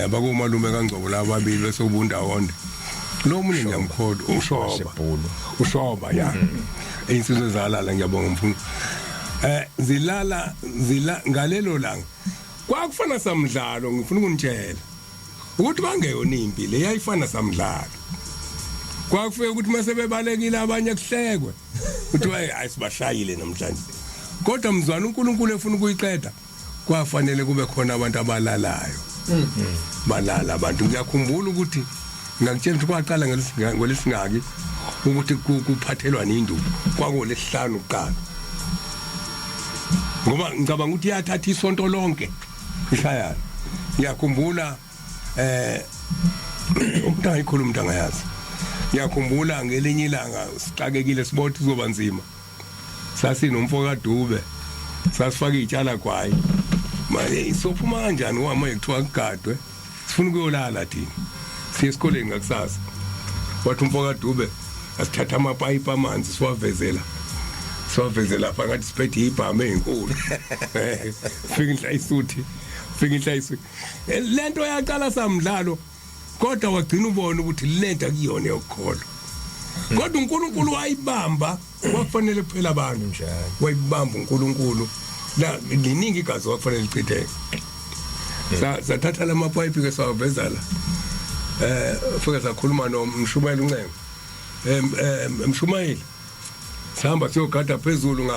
abakomalume kaNgcobo laba babili bese ubundawonde lo muntu ngiyamkhohlwa ushoba ya insizwe zalala ngiyabonga mfundo zilala ngalelo langa kwakufana samdlalo ngifuna ukunitshela ukuthi bangeyona impi le yayifana samdlalo kwakufika ukuthi mase bebalekile abanye kuhlekwe ukuthi hayi sibashayile namhlanje kodwa mzwana uNkulunkulu efuna ukuyiqeda kwafanele kube khona abantu abalalayo balala abantu ngiyakhumbula ukuthi ngakutshela ukuthi kwaqala ngolesingaki ukuthi kuphathelwa ninduku kwangolesihlanu uqala ngoba ngicabanga ukuthi yathatha isonto lonke ishayana ngiyakhumbula umuntu ayikhuluma umuntu angayazi ngiyakhumbula ngelinye ilanga sixakekile sibothi kuzoba nzima sasinomfo kaDube sasifaka izitshala kwaye manje sophuma kanjani wama ekuthiwa kugadwe sifuna ukuyolala thina siye esikoleni ngakusasa wathi umfo kaDube asithatha amapayipi amanzi siwavezela phakathi siphethe ibhame enkulu fika inhlayisuthi lento yaqala samdlalo kodwa wagcina ubona ukuthi lento akuyona yokukholwa kodwa uNkulunkulu wayibamba kwakufanele kuphela abantu njalo wayibamba uNkulunkulu la liningi igazi kwakufanele lichitheke sathatha lamapayipi ke sawavezala fika sakhuluma nomshumayeli uNcengo mshumayeli sihamba siyogada phezulu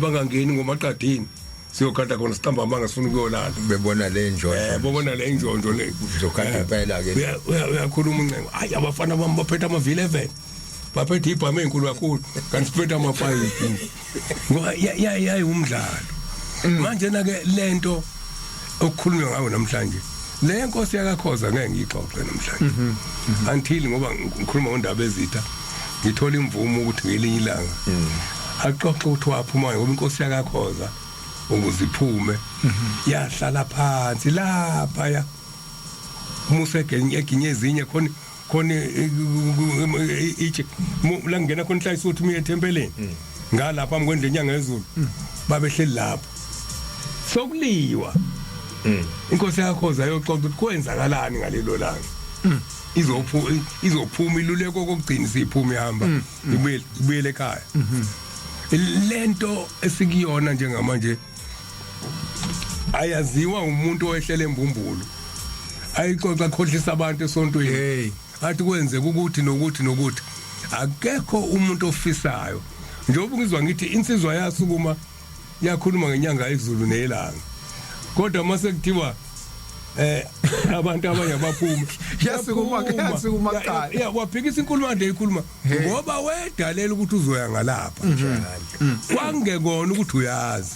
bangangeni ngomaqadini siyogada khona sihamba manga sifuna ukuyolala bebona le njonjo bobona le njonjo le uzokhatha impela ke uyakhuluma uNcengo hayi abafana bami baphethe ama-V11 baphethe ibhame enkulu kakhulu kanti siphethe ama-5 ngoba yayi umdlalo manje na-ke lento okukhulunywa ngayo namhlanje le nkosi yakakhoza ngeke ngiyixoxe namhlanje until ngoba ngikhuluma ngondaba ezitha ngithola imvumo ukuthi ngelinye ilanga axoxe ukuthi waphuma ngoba inkosi yakakhoza ukuziphume yahlala phansi lapha ya Musa eginye ezinye khona ithi la ngena khona hlaya isuthi miye tempeleni ngalapha amkwendle inyanga yezulu babehleli lapho sokuliwa inkosi yakhoza yoxoxa ukuthi kwenzakalani ngalelo langa izophuma iluleko kokugcina siphuma ihamba ibuyele ekhaya lento esikuyona njengamanje ayaziwa umuntu owehlele embumbulu ayixoxa khohlisa abantu esontweni athi kwenzeka ukuthi nokuthi akekho umuntu ofisayo njengoba ngizwa ngithi insizwa yasukuma yakhuluma ngenyanga yezulu nelanga kodwa mase kuthiwa abantu abanye baphuma yasukuma qala waphikisa inkulumo ande ikhuluma ngoba wedalela ukuthi uzoya ngalapha kwangekona ukuthi uyazi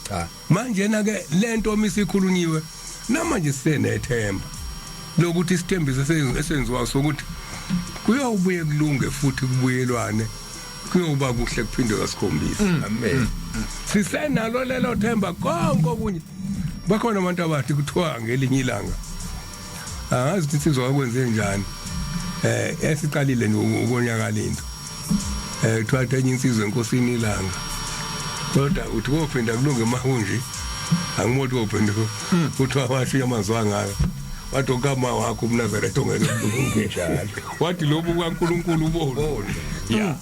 cha manje na ke lento omisikhulunyiwe namanje senethemba lokuthi isithembiso esenziwa sokuthi kuyobuye kulunge futhi kubuyelwane kuyoba kuhle kuphinde kasikhombisa amen sisenalo lelo themba konke okunye bakhona abantu abathi kuthiwa ngelinye ilanga angazi ukuthi sizwa kwenze njani esiqalile ukonyaka lento kuthiwa enye insizwe enkosini ilanga kodwa uthi kophinda kulunge mahunji angimothi kophinda kuthiwa washiya amazwi ngayo wathi okama wakho umNazaretha ongeke kulunge njalo wathi lobu kaNkuluNkulu ubone ya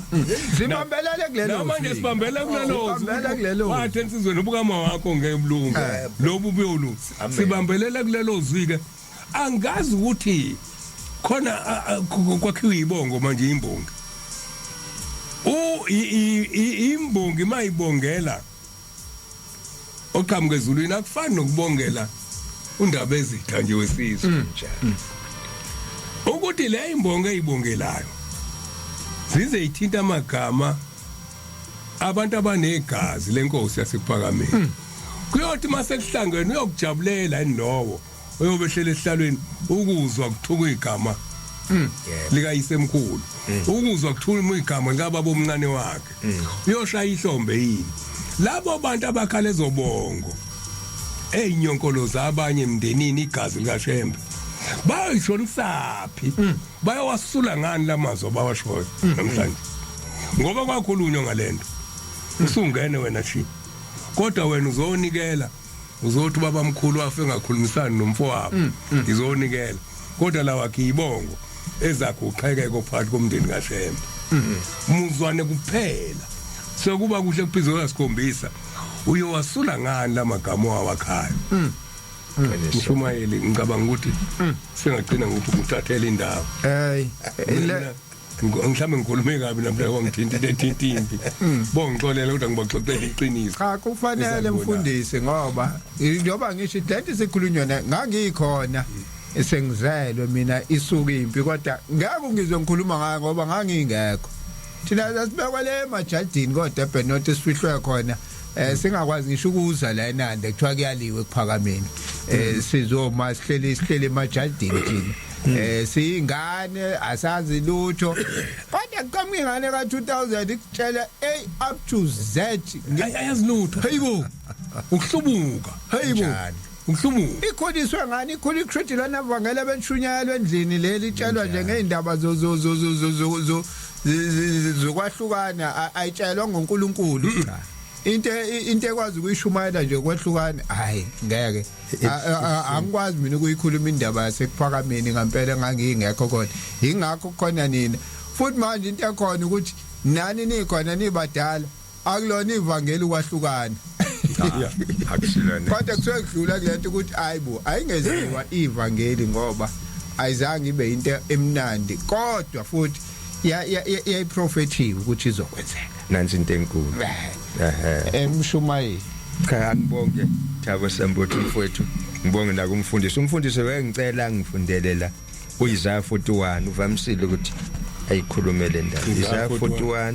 sibambelele kulelo manje sibambela kulelo wathi insizwe nobukama wakho ngeke kulunge lobu buyolu sibambelela kulelo zwi ke angazi ukuthi khona kwakhiwa ibongo manje imbongi imbongi mayibongela oqhamuke ezulwini akufani nokubongela undaba ezitha nje wesizwe njalo ukuthi le imbongo eyibongelayo zize ithinta amagama abantu abanegazi lenkosi yasekuphakameni kuyothi mase kuhlangene uyokujabulela inowo uyobehlela esihlalweni ukuzwa kuthuka igama likayisemkhulu ukuzwa kuthuka igama likababa omncane wakhe uyoshaya ihlombe yini labo bantu abakhala ezobongo eyinyonkolo zabanye emndenini igazi likaShembe bayishonsaphi bayawasula ngani lamazwi abawashoyo namhlanje ngoba kwakhulunywa ngalento usungene wena shi kodwa wena uzonikela uzothi baba mkhulu wafe ngakhulumisana nomfowabo izonikela kodwa la wakhe ibongo ezakho uqhekeke phakathi komndeni kaShembe muzwane kuphela sokuba kuhle kuphizwe kasikhombisa uyowasula ngani lamagama awakhayo Mshumayeli ngicabanga ukuthi sengagcina ngokuthi ngithathele indawo ngihlamba ngikhulume kabi namhla wangithinta lethintimbi bongixolela ukuthi ngibaxoxela iqiniso cha kufanele mfundisi ngoba ngisho lento sikhulunywa ngangikhona esengizelwe mina isuka impi kodwa ngeke ngizwe ngikhuluma ngayo ngoba ngangingekho thina sasibekwa le majardini kodwa ebhenoti esifihlwe khona singakwazi ngisho ukuza la eNanda kuthiwa kuyaliwe kuphakameni sizoma sihlele emajardini thina siyingane asazi lutho kodwa kuqhamuka ingane ka 2000 ikutshela A up to Z ayazi lutho hayibo ukuhlubuka hayibo ukuhlubuka ikholiswe ngani ikholikriti lana vangela benshunyalo endlini leli itshelwa nje ngeindaba zokwahlukana ayitshelwa ngoNkulunkulu into ekwazi ukuyishumayela nje kwehlukana hayi ngeke angikwazi mina ukuyikhuluma indaba yasekuphakameni ngempela ngangingekho khona ingakho khona nina futhi manje into yakhona ukuthi nani nikhona nibadala akulona ivangeli ukwahlukana akusilana kodwa kuthiwa kudlula kulento ukuthi ayibo ayingeziwa ivangeli ngoba ayizange ibe into emnandi kodwa futhi yayiprofethiwe ukuthi izokwenzeka nansi into enkulu Mshumayeli cha angibonge Thabo Sambothi mfowethu ngibonge la umfundisi wengicela ngifundelela uIsaiah 41 uvamisile ukuthi ayikhulumele ndaba Isaiah 41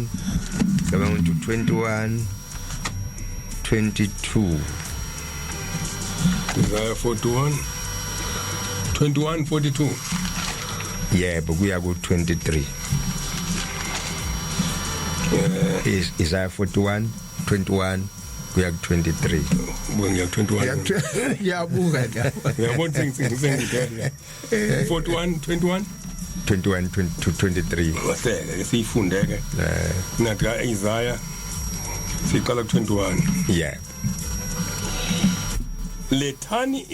ngaba ngithi 21 22 Isaiah 41 42 yebo kuya ku 23 Isaiah 41:21 kuya ku23 Ngiya 21 Yabuka la. uyabona ngizengidela 41:21 21-23 waseke siyifundeke nathi ka Isaiah siqala ku21 yeah lethani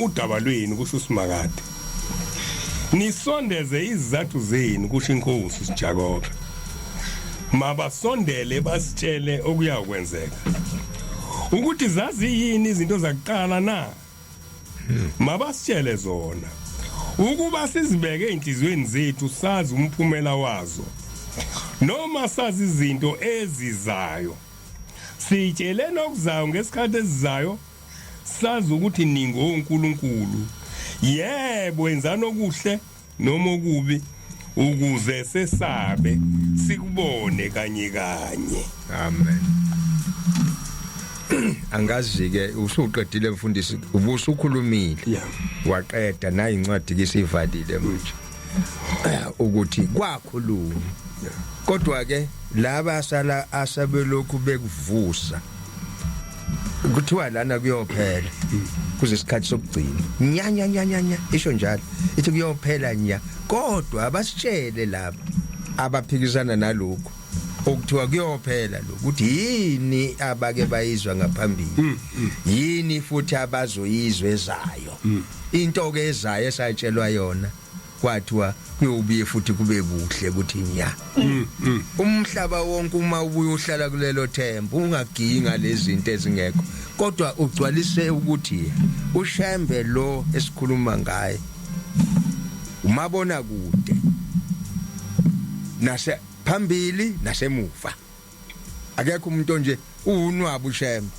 udaba lweni kususimakade nisondeze izathu zenu kusho inkosi sijakobe mabasondele basitshele okuyakwenzeka ukuthi zazi yini izinto zakuqala na mabasitshele zona ukuba sizibeke enhlizweni zethu sazi umphumela wazo noma sazi izinto ezizayo sitshelene okuzayo ngesikhathi esizayo sazi ukuthi ningonkulunkulu yebo enzana okuhle noma okubi ukuze sesabe sikubone kanye kanye amen angazi ke usuqedile mfundisi ubusukhulumile yeah waqeda nayi incwadi ke sivalile manje ukuthi kwakhuluma kodwa ke laba sala asabelokhu bekuvusa kuthiwa lana kuyophela kuze isikhathi sokugcina nya isho njalo ithi kuyophela nya kodwa abasitshele laba abaphikisana nalokho okuthiwa kuyophela lokho ukuthi yini abake bayizwa ngaphambili yini futhi abazoyizwa ezayo into ke ezayo esatshelwa yona kwathiwa kuyobuye futhi kube kuhle ukuthi nya umhlaba wonke uma ubuye uhlala kulelo themba ungaginga lezi zinto ezingekho kodwa ugcwalise ukuthi ushembe lo esikhuluma ngaye umabona kude nase phambili nasemuva akekho umuntu nje unwaba ushembe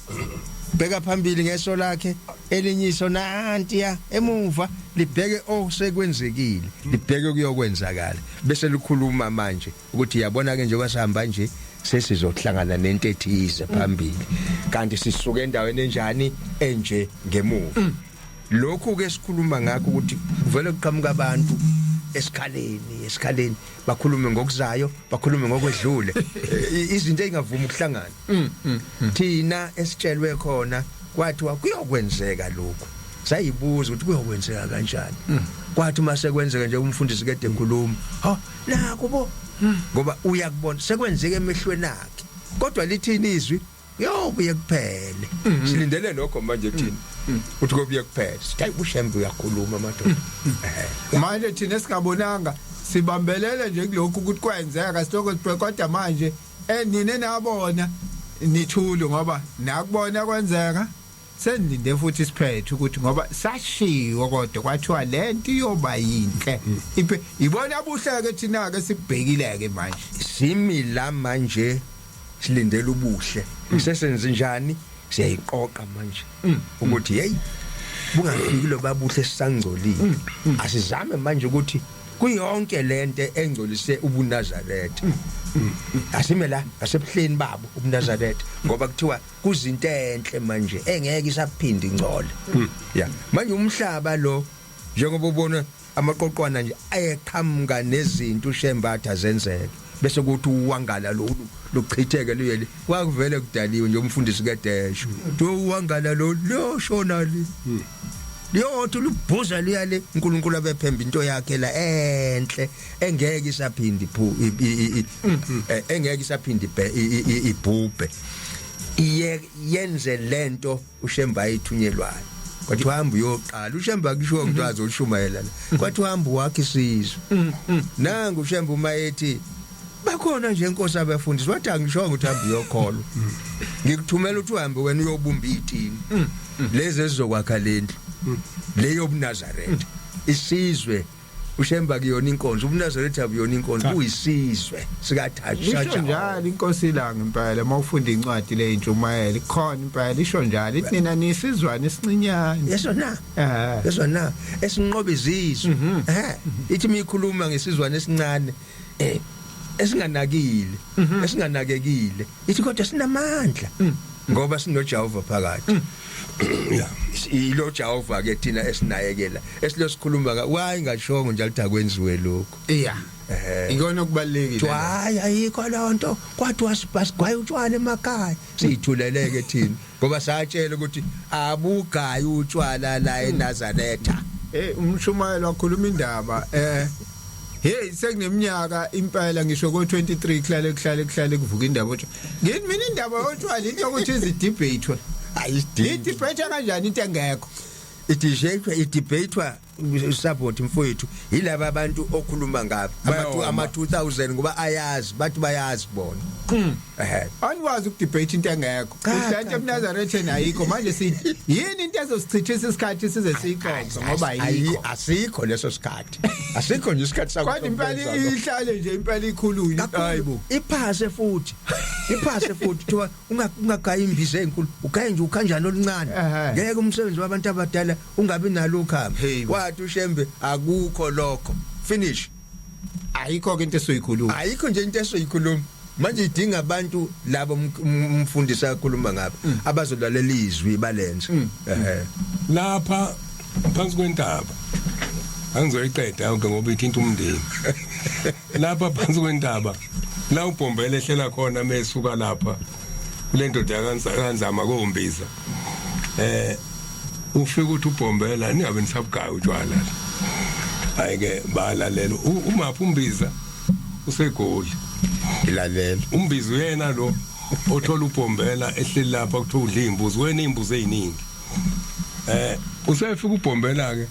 bheka phambili ngeso lakhe elinyiso nantiya emuva libheke osekwenzekile libheke kuyokwenzakala bese likhuluma manje ukuthi yabona ke njengoba sihamba nje sesizohlangana nento ethize phambili kanti sisuke endaweni enjani enje ngemuva lokhu ke sikhuluma ngakho ukuthi kuvele kuqhamuka abantu esikhaleni bakhulume ngokuzayo bakhulume ngokwedlule izinto ezingavuma ukuhlangana thina esitshelwe khona kwathiwa kuyokwenzeka lokho sayibuza ukuthi kuyokwenzeka kanjani kwathi mase kwenzeka nje umfundisi kade ekhuluma ha la kubo ngoba uyakubona sekwenzeke emehlweni akhe kodwa lithini izwi yobuye kuphele silindele lokho manje thina uthi kobuye kuphele sithi ushembe uyakhuluma madoda Manje thina singabonanga sibambelele nje kulokhu ukuthi kwenzeka sitoko kodwa manje nini nabona nithulu ngoba nakubona kwenzeka senilinde futhi siphethe ukuthi ngoba sashiwo kodwa kwathiwa lento iyoba yinhle ibona abuhleke thina ke sibhekileke manje simila manje silindele ubuhle sesenze njani siyayiqoqa manje ukuthi hey bungafiki lo babuhle sisangcolile asizame manje ukuthi kuyonke lento engcolise ubuNazaretha asimela asebuhleni babo ubuNazaretha ngoba kuthiwa kuzinto enhle manje engeke isaphinde ingcole yeah manje umhlaba lo njengoba ubona amaqoqwana nje ayeqhamuka nezinto ushembatha zenzeke bese kuthi uwangala lo lochitheke luyele kwakuvele kudaliwe nje umfundisi kaDesho uwangala lo shona li liyothi lubhuza liyale uNkulunkulu abephemba into yakhe la enhle engeke isaphindi engeke isaphindi ibhubhe yenze lento ushemba ayithunyelwayo kwathi uhamba uyoqala ushemba kusho ukuthi azoshumayela kwathi uhamba wakhe isizwe nangu ushemba uma ethi bakhona nje inkosi abafundisi wathi angishongo ukuthi hamba uyokholwa ngikuthumela ukuthi uhambe wena uyobumba ithini lezi ezizokwakha lendlu leyo ubuNazaretha isizwe ushemba kuyona inkonzo ubuNazaretha buyona inkonzo kuyisizwe sikaThatsha isho njalo inkosi la ngempela mawufunda incwadi le intshumayelo khona impela isho njalo ithi nina nisizwane esincinyane yeso na esinqobe izizwe ithi mikhuluma ngesizwane esincane esinganakekile ithi kodwa sinamandla ngoba sinoJehova phakathi ilo Jehova ke thina esinayekela esilosikhuluma wayi ngashongo njalo ukuthi akwenziwe lokho ikona okubalekile hayi ayikho lonto kwathi wasigwaya utshwala emakhaya sithuleleke thina ngoba satshela ukuthi abugayi utshwala la eNazaretha umshumayelo wakhuluma indaba hey sekuneminyaka impela ngisho ko 23 kuhlale kuvuka indaba othi ngini mina indaba otshwala into yokuthi izidebate ayidebate kanjani into engekho idebate support mfowethu yilabo abantu okhuluma ngabo ama 2000 ngoba ayazi bathi bayazi bona anwazi ukudebate into engekho uhlanje eNazaretha ayikho manje sithi yini into ezosichithisa isikhathi size siyiqonqe ngoba asikho leso sikhathi asikho nje isikhathi sakho kodwa impela ihlale nje impela ikhulunywe hayibo iphase futhi thiwa ungagaya imbiza enkulu ugaye nje ukhanjana oluncane ngeke umsebenzi wabantu abadala ungabi nalo khamba wathi uShembe akukho lokho finish ayikho ke into esoyikhuluma ayikho nje into esoyikhuluma manje idinga abantu labo umfundisi akhuluma ngabo abazolalela izwi balenze lapha phansi kwentaba angizoyiqeda yonke ngoba ithinta umndeni lapha phansi kwentaba la uBhombela ehlela khona mesuka lapha kule ndoda yakanzama koMbiza ufika ukuthi uBhombela ningabe nisabugaya utshwala ayike balalela umaphi uMbiza usegoli ilalela uMbiza uyena lo othola uBhombela ehleli lapha kuthiwa udla imbuzi wena imbuzi eziningi usefika uBhombela ke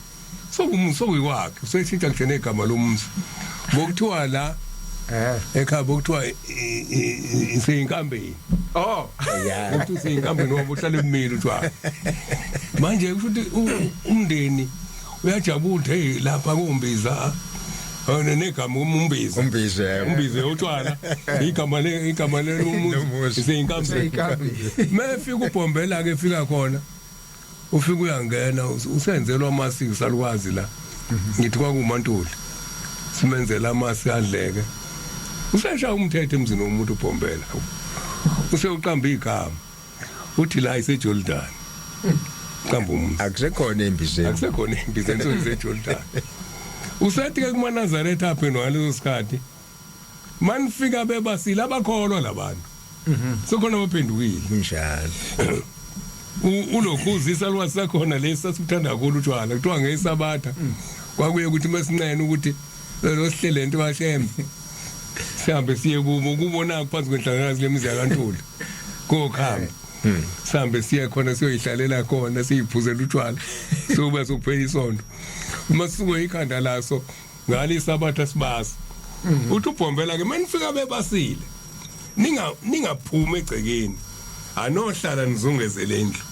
sokuyikwakhe useshintsha kujene igama lomzi ngokuthiwa la ekhaya bokuthiwa iseyinkambeni yeah ukuthi iseyinkambeni ngoba uhlala emile uthiwa manje futhi umndeni uyajabula hey lapha koMbiza negama umbize utshwala igama lomuzi iseyinkambeni mefika uBhombela ke efika khona ufika uyangena usenzelwa amasiko salukwazi la ngithi kwakuMantuli simenzela amasi adleke usesha umthetho emzini womuntu uBhombela usewuqamba igama uthi la iseJordan qamba umuntu akusekhona embizeni iseJordan usethi ke kumaNazaretha apha ngaleso sikhathi manifika bebasila abakholwa labantu sokhona baphendukile njalo ulokuzisa lwasakhona lesa sikuthanda kakhulu utshwala kuthiwa ngesabatha kwakuye ukuthi mesinene ukuthi lo sihlele into kaShembe sihambe siye kubo kubona phansi kwenhlangazi lemizi yaKaNtuli kokhamba sihambe siye khona siyoyihlalela khona siyiphuzela utshwala soba sokuphela isonto masuke ikhanda laso ngalisabatha sibasa uthi uBhombela ke manifika bebasile ningaphuma egcekeni anohlala nizungezele endlu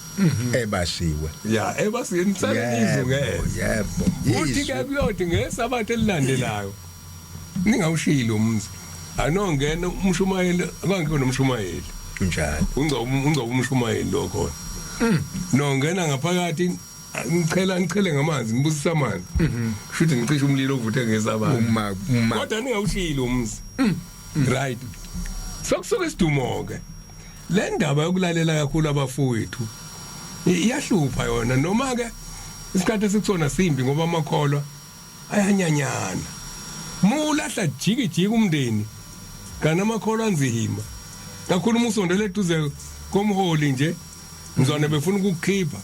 ebasiwe ebasiwe nisale nizungeze yebo uthi ke kuyothi ngesabatha elilandelayo ningawushilo umzi anongena umshumayeli akangekho nomshumayeli njalo ungoba umshumayeli lo khona nongena ngaphakathi ngichele ngamanzi ngibusisa amanzi futhi ngicisha umlilo ovuthe ngesabatha kodwa ningawushilo umzi right sokusuka isidumo ke le ndaba yokulalela kakhulu abafowethu iyahlupa yona noma ke isikhathi esikusona simbi ngoba amakholwa ayanyanyana mulahla jikijiki umndeni kana amakholwa anzima kakhulu umusondele eduze komholi nje ngizona befuna ukukhipha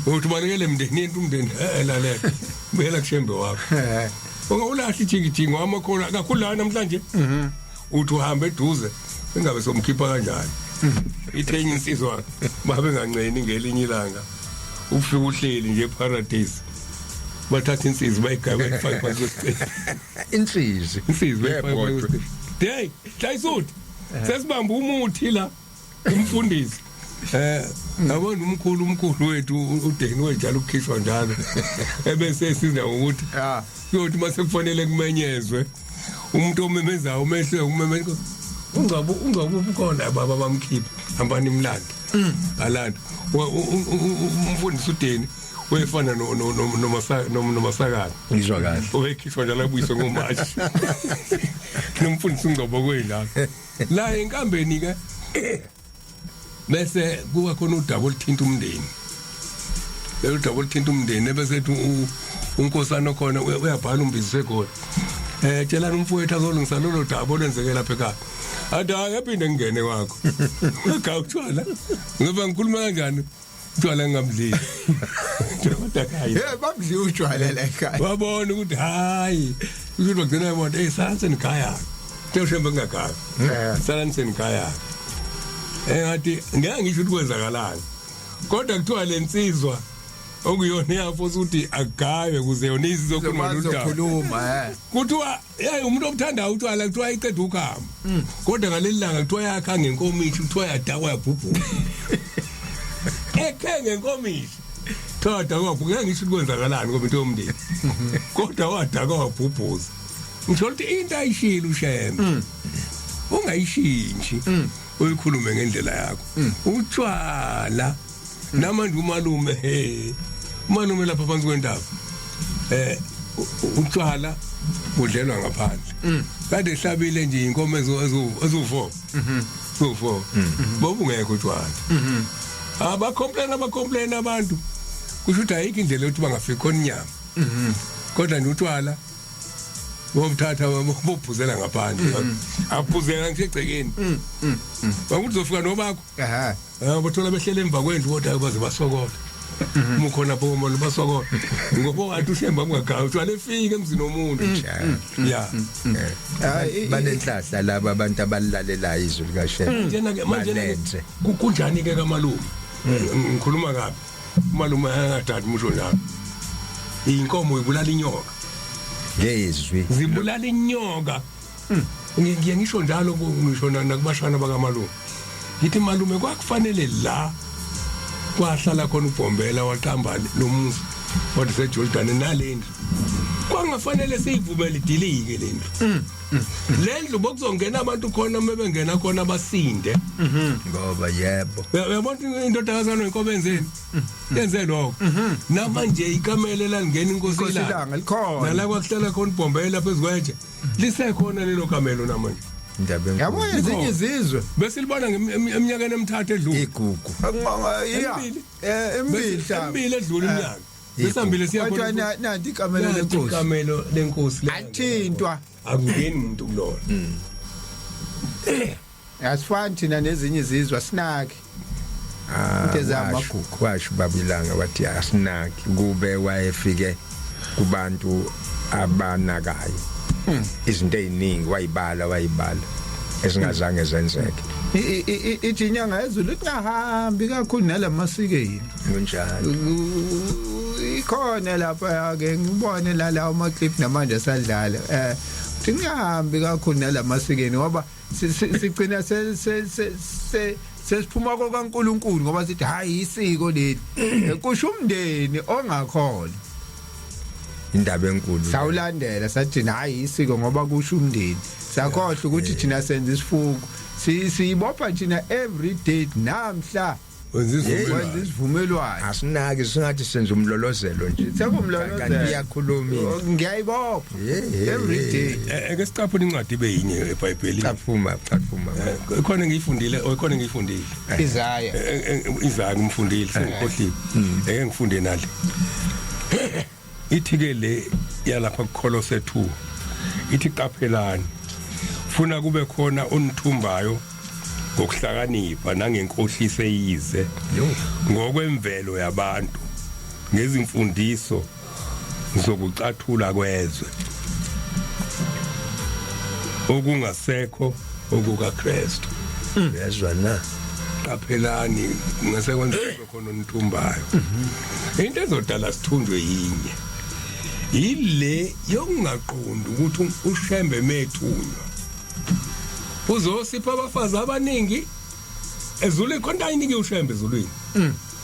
uthi balekele emndenini umndeni lalela buyela kuShembe wakho ungawulahla ijikijiki ngoba amakholwa kakhulu la namhlanje uthi uhambe eduze engabe somkhipha kanjani ithenye insizwa babe nganceni ngelinye ilanga ufika uhleli nje eparadise bathatha insizwa bayigabe bayifaka phansi kwesicelo insizwa bayifaka kwesicelo hey Dayisuthi sesibamba umuthi la umfundisi yabona umkhulu wethu uDeni wejalo ukukhishwa njalo ebese siza ukuthi kuyothi mase kufanele kumenyezwe umuntu omemezayo umehle umemeza ungabe ukhona baba bamkhipha hambani imlando alanda umfundisi uDeni wefana nomasakana ngizwa kahle owekhishwa njalo abuyiswe ngomashi nomfundisi ungcobo kwela la enkambeni ke bese kuba khona udaba oluthinta umndeni lelo daba oluthinta umndeni bese ethi unkosana khona uyabhala umbizise khona tshela umfowethu azolungisa lolo daba olenzeke lapha ekhaya athi akaphinde ngene kwakho ngawuthola ngoba ngikhuluma kanjani utshwala ngamdlili kodwa hayi bamdli utshwala la ekhaya wabona ukuthi hayi ukuthi bagcina yabona sanse nikhaya Tewushembe ngakhala salani senikhaya ngathi ngeke ngisho ukuthi kwenzakalani kodwa kuthiwa lensizwa okuyona yafosa ukuthi agaye ukuze yona izizokhuluma lokukhuluma kuthiwa yayi umuntu omthandayo utshwala kuthiwa iqeda ukuhamba kodwa ngaleli langa kuthiwa yakha ngenkomishi kuthiwa yadakwa yabhubhuka ekhe ngenkomishi thoda kwapho ngeke ngisho ukuthi kwenzakalani ngoba into yomndeni kodwa wadakwa wabhubhuza ngisho ukuthi into ayishila ushembe ungayishintshi uyikhulume ngendlela yakho utshwala namanje umalume lapha phansi kwendaba utshwala udlelwa ngaphandle kade hlabile nje inkomo ezu4 bobu ngeke utshwala abacomplain abantu kusho ukuthi ayikho indlela yokuthi bangafika khona inyama kodwa nje utshwala bomthatha bophuzela ngaphandle aphuzela ngisegcekeni bakuthi uzofika nobakho bothola behlele emva kwendlu kodwa baze basokola umukhona bomo basokola ngoba wathi ushemba ungagayi utshwala efike emzini womuntu ya banenhlahla laba abantu abalilalelayo izwi likaShembe manje kunjani ke kamalume ngikhuluma kabi umalume angadadi musho njalo inkomo ibulala inyoka ngezwi zibulala inyoka ngiye ngisho njalo ngisho nakubashana bakamalume ngithi malume kwakufanele la kwahlala khona uBhombela waqamba lomuzi wathi seJordan nalendlu kwangafanele siyivumele idilike lendlu lendlu bokuzongena abantu khona mebengena khona basinde ngoba yebo uyabona indodakazana yenkomo enzeni yenze lokho namanje ikamele la ngena inkosi ilanga likhona nala kwakuhlala khona uBhombela phezukweje lisekhona lelo kamelo namanje indaba yabo ezinye izizwe besilibona eminyakeni emithathu edlule igugu emibili edlule iminyaka besambile siyakhona nanti ikamelo lenkosi athintwa akungeni umuntu kulona asifani thina nezinye izizwe asinaki into zamagugu kwasho babilanga wathi asinaki kube wayefike kubantu abanakayo izinto eziningi wayibala esingazange zenzeke ithi inyanga yezulu ingahambi kakhulu nalamasikeni kunjalo ikhona lapha ke ngibone la ama-clip namanje sadlala tingahambi kakhulu nalamasikeni ngoba sigcina sesiphuma kwaNkulunkulu ngoba sithi hayi isiko leli kusho umndeni ongakhona indaba enkulu sawulandela sathi hayi isiko ngoba kusho umndeni sakhohle ukuthi thina senza isifuko siyibopha thina every day namhla wenza isivumelwano asinaki singathi senza umlolozelo nje sekumlolozelo iyakhuluma ngiyayibopha every day eke sicaphula incwadi ibe yinye eBhayibhelini caphuma khona ngiyifundile Isaya ngimfundile sengikhohlile eke ngifunde nali ithi ke le yalapha kuKolose 2 ithi qaphelani funa kube khona onithumbayo ngokuhlakanipha nangenkohlise yize ngokwemvelo yabantu ngezimfundiso zokucathula kwezwe okungasekho okukaKristu yezwa na qaphelani ngasekwenzeka khona onithumbayo into ezodala sithunjwe yinye ile yokungaqondi ukuthi uShembe methunywa uzosipha abafazi abaningi ezulu ikhona iningi uShembe ezulwini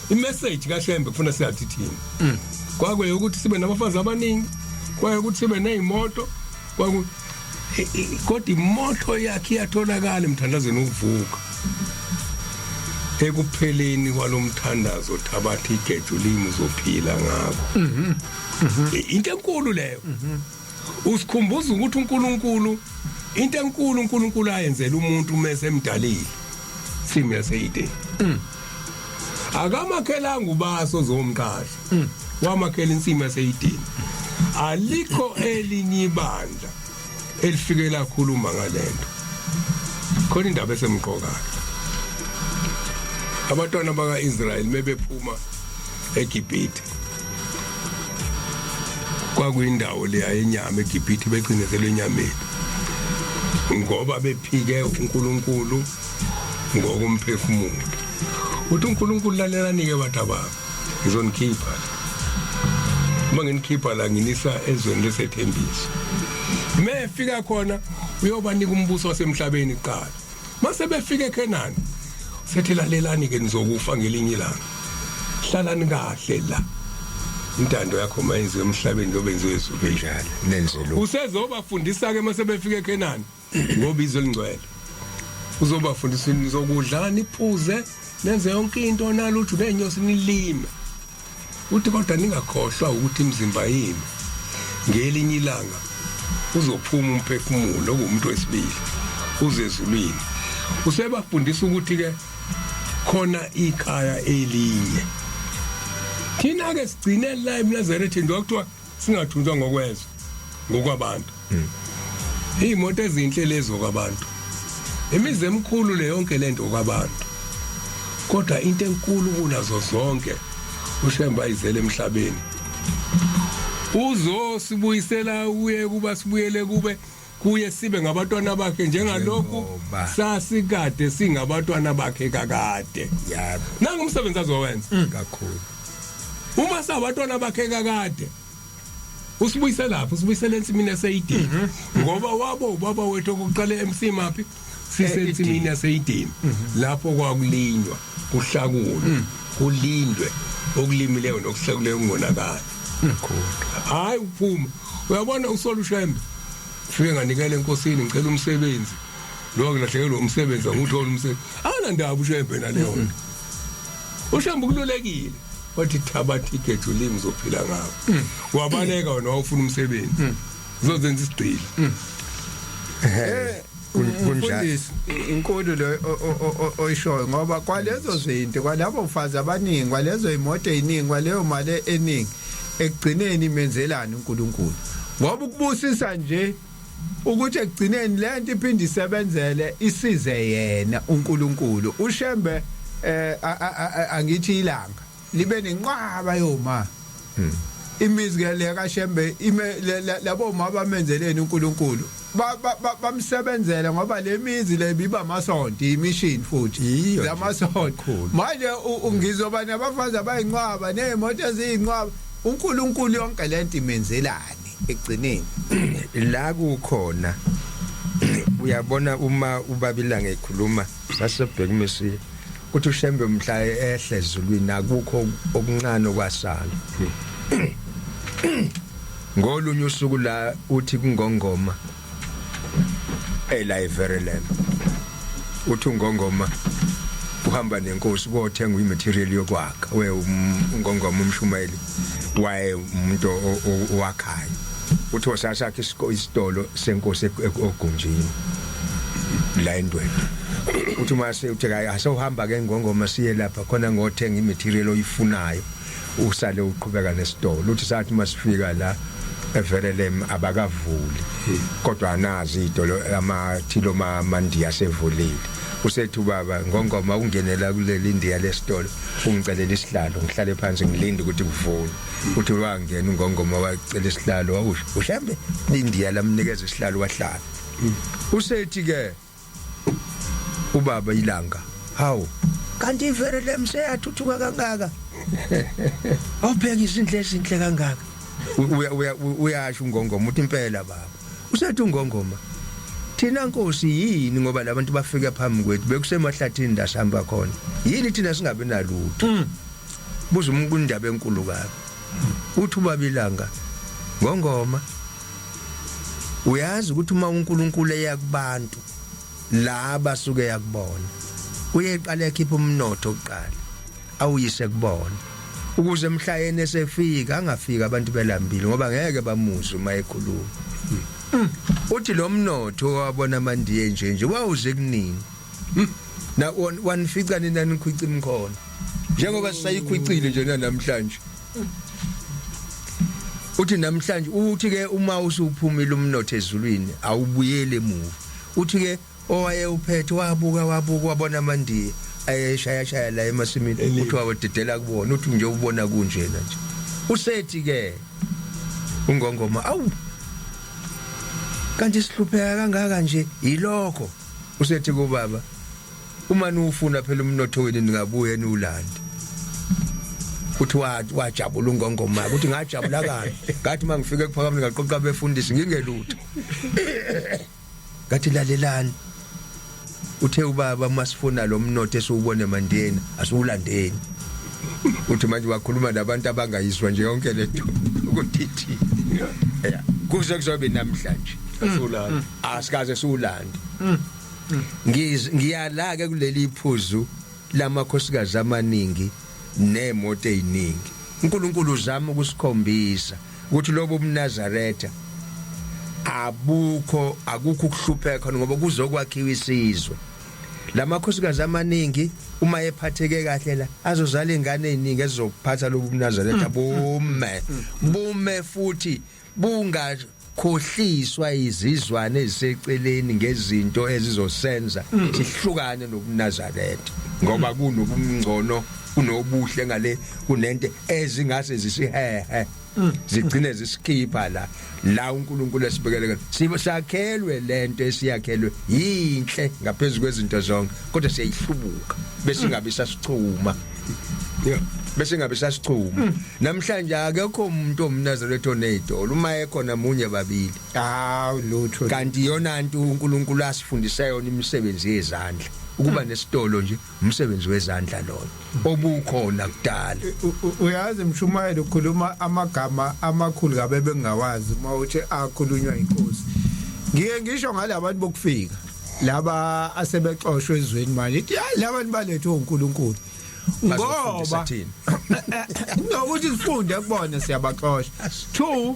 imessage kaShembe kufuna siyathi thina kwakwe ukuthi sibe nabafazi abaningi kwaye ukuthi sibe nezimoto kodwa imoto yakhe iyatholakala emthandazweni ukuvuka ekupheleni kwalomthandazo thabathi igejulimi uzophila ngakho into enkulu leyo usikhumbuza ukuthi uNkulunkulu into enkulu uNkulunkulu ayenzela umuntu mase emdalile simi yaseyide akamakhelanga ubaso zomqasha wamakhela insimi yaseyidini alikho elinye ibandla elifike lakhuluma ngalento khona indaba esemqokayo abantwana baka-Israyeli mebephuma eGibhithe kwakuyindawo leya yenyama eGibhithe becindezelwe enyameni ngoba bephike uNkulunkulu ngokumphefumulo uthi uNkulunkulu lalelani-ke batha baba ngizonikhipha uma nginikhipha la nginisa ezweni lesethembiso mefika khona uyobanika umbuso wasemhlabeni kuqala mase befika eKhenani sethi lalelani-ke nizokufa ngelinye ilanga hlalani kahle la intando yakho mayenziwe emhlabeni njengoba yenziwe ezulwini njalo nenzelo usezobafundisa-ke mase befika eKhenani ngobizo elingcwele uzobafundisa nizokudla niphuze nenze yonke into nalutho nenyosi nilime uthi kodwa ningakhohlwa ukuthi imizimba yini ngelinye ilanga uzophuma umphefumulo okumuntu wesibili uze ezulwini usebafundisa ukuthi-ke khona ikhaya elinye thina-ke sigcine la eMnazaretha njengoba kuthiwa singathunjwa ngokwezwa ngokwabantu iy'moto ezinhle lezo kwabantu imizi emikhulu le yonke lento kwabantu kodwa into enkulu kunazo zonke uShembe ayizele emhlabeni uzosibuyisela uye kuba sibuyele kube kuye sibe ngabantwana bakhe njengalokhu sasikade singabantwana bakhe kakade yabo nangumsebenzi azowenza kakhulu uma sabantwana bakhe kakade usibuyisela lapho usibuyisela ensimini eseyidini ngoba wabo ubaba wethu okuqala emsimaphi sisensimini eseyidini lapho kwakulinywa kuhlakulwe kulindwe okulimileyo nokuhlakuleyo kungonakala hayi uphuma uyabona uSola uShembe ufike nganikela enkosini ngicela umsebenzi lo kulahlekelwe umsebenzi anguthola umsebenzi anandaba uShembe naleyo nto uShembe kululekile wathi thaba ticket ulimi uzophila ngawo wabaleka wena wawufuna umsebenzi uzozenza isigcili kunjani inkulu lo oyishoyo ngoba kwalezo zinto kwalabo mfazi abaningi kwalezo imoto eziningi kwaleyo mali eningi ekugcineni imenzelana uNkulunkulu ngoba ukubusisa nje ukuthi ekugcineni lento iphinde isebenzele isize yena uNkulunkulu uShembe angithi ilanga libe nenqwaba yoma imizi ke le kaShembe labo mama bamenzeleni uNkulunkulu bamsebenzela ngoba le mizi le biba amasonto imishini futhi zamasonto manje ungizoba nabafazi abayinqwaba nezimoto eziyinqwaba uNkulunkulu yonke lento imenzelani ekugcineni la kukhona uyabona uma ubabilanga ekhuluma sasebheka imisi uthi uShembe mhla ehle ezulwini akukho okuncane kwasala ngolunye usuku la uthi kungongoma eLiverland uthi ungongoma uhamba nenkosi ukothenga imaterial yokwakha we ungongoma umshumayeli waye umuntu owakhaya uthi wasasakhe isitolo senkosi ogunjini la endweni uthi mase uthi asawuhamba ke ngongoma siye lapha khona ngothenga imaterial oyifunayo usale uqhubeka nesitolo uthi sathi masifika la eVerelem abakavuli kodwa nazi idolo amathilo mandiya sevulile usethi baba ngongoma ungenela kuleli indiya lesitolo ungicelela isihlalo ngihlale phansi ngilinde ukuthi kuvule uthi wangena ungongoma wacela isihlalo wawusho uShembe indiya lamnikeza isihlalo wahlala usethi ke ubaba ilanga hawu kanti iVerelem seyathuthuka kangaka awubheka izindle ezinhle kangaka uyasho ungongoma uthi impela baba usethi ungongoma thina nkosi yini ngoba labantu bafika phambi kwethu bekusemahlathini ndasihamba khona yini thina singabe nalutho buza umuntu indaba enkulu kabi uthi ubabilanga ngongoma uyazi ukuthi uma uNkulunkulu eyakubantu la basuke yakubona uyeqala ekhipha umnotho oqala awuyise kubona ukuze emhlayeni esefika angafika abantu belambile ngoba ngeke bamuze uma ekhuluma uthi lo mnotho wabona amandiye nje wawuze kunini na wanifica nina nikhwica imkhona njengoba sisayikhwicile nje namhlanje uthi namhlanje uthi ke uma usuphumile umnotho ezulwini awubuyele emuva uthi ke owaye uphethe wabuka wabona amandiya ayeshaya la emasimini uthi wabodedela kubona uthi nje ubona kunjena nje usethi ke ungongoma awu kanti sihlupheka kangaka nje yilokho usethi kubaba uma nufuna phela umnotho wenu ningabuye niwulande uthi wajabula ungongoma ukuthi ngajabula kahle ngathi mangifike kuphakama ngaqoqa befundisi ngingelutho ngathi lalelani uthe ubaba masifuna lo mnotho esiubone mandeni asiwulandeni uthi manje wakhuluma nabantu abangayizwa nje yonke lento ukutithi yeah kuze kuzobe namhlanje asulanda asikaze siwulande ngiyala ke kuleli iphuzu lamakhosikazi amaningi nemoto eziningi uNkulunkulu uzama ukusikhombisa ukuthi lobo umNazaretha akukho ukuhlupheka ngoba kuzokwakhiwa isizwe lamakhosikazi amaningi uma ephatheke kahle la azozala ingane eziningi ezizophatha lobo umNazaretha bume futhi bungakhohliswa izizwane eziseceleni ngezinto ezizosenza sihlukane nobuNazaretha ngoba kunobungcono kunobuhle ngale kunento ezingase zisihehe zigcine zisikhipha la uNkulunkulu esibekele sibosakhelwe lento esiyakhelwe yinhle ngaphezulu kwezinto zonke kodwa siyayihlubuka bese ngabe sasichuma bese ngabe sasichuma namhlanje akekho umuntu omNazaretha onedolo uma ekhona munye babili hawu lutho kanti yona into uNkulunkulu asifundisa yona imisebenzi yezandla ukuba nesitolo nje umsebenzi wezandla lona obukhona kudala uyazi mshumayelo ukhuluma amagama amakhulu kabe bengawazi uma uthi akhulunywa inkosi ngisho ngalabantu bokufika laba asebexoshwe ezweni manje ithi hayi labantu balethwe uNkulunkulu ngoba nokuthi sifunde kubona siyabaxosha 2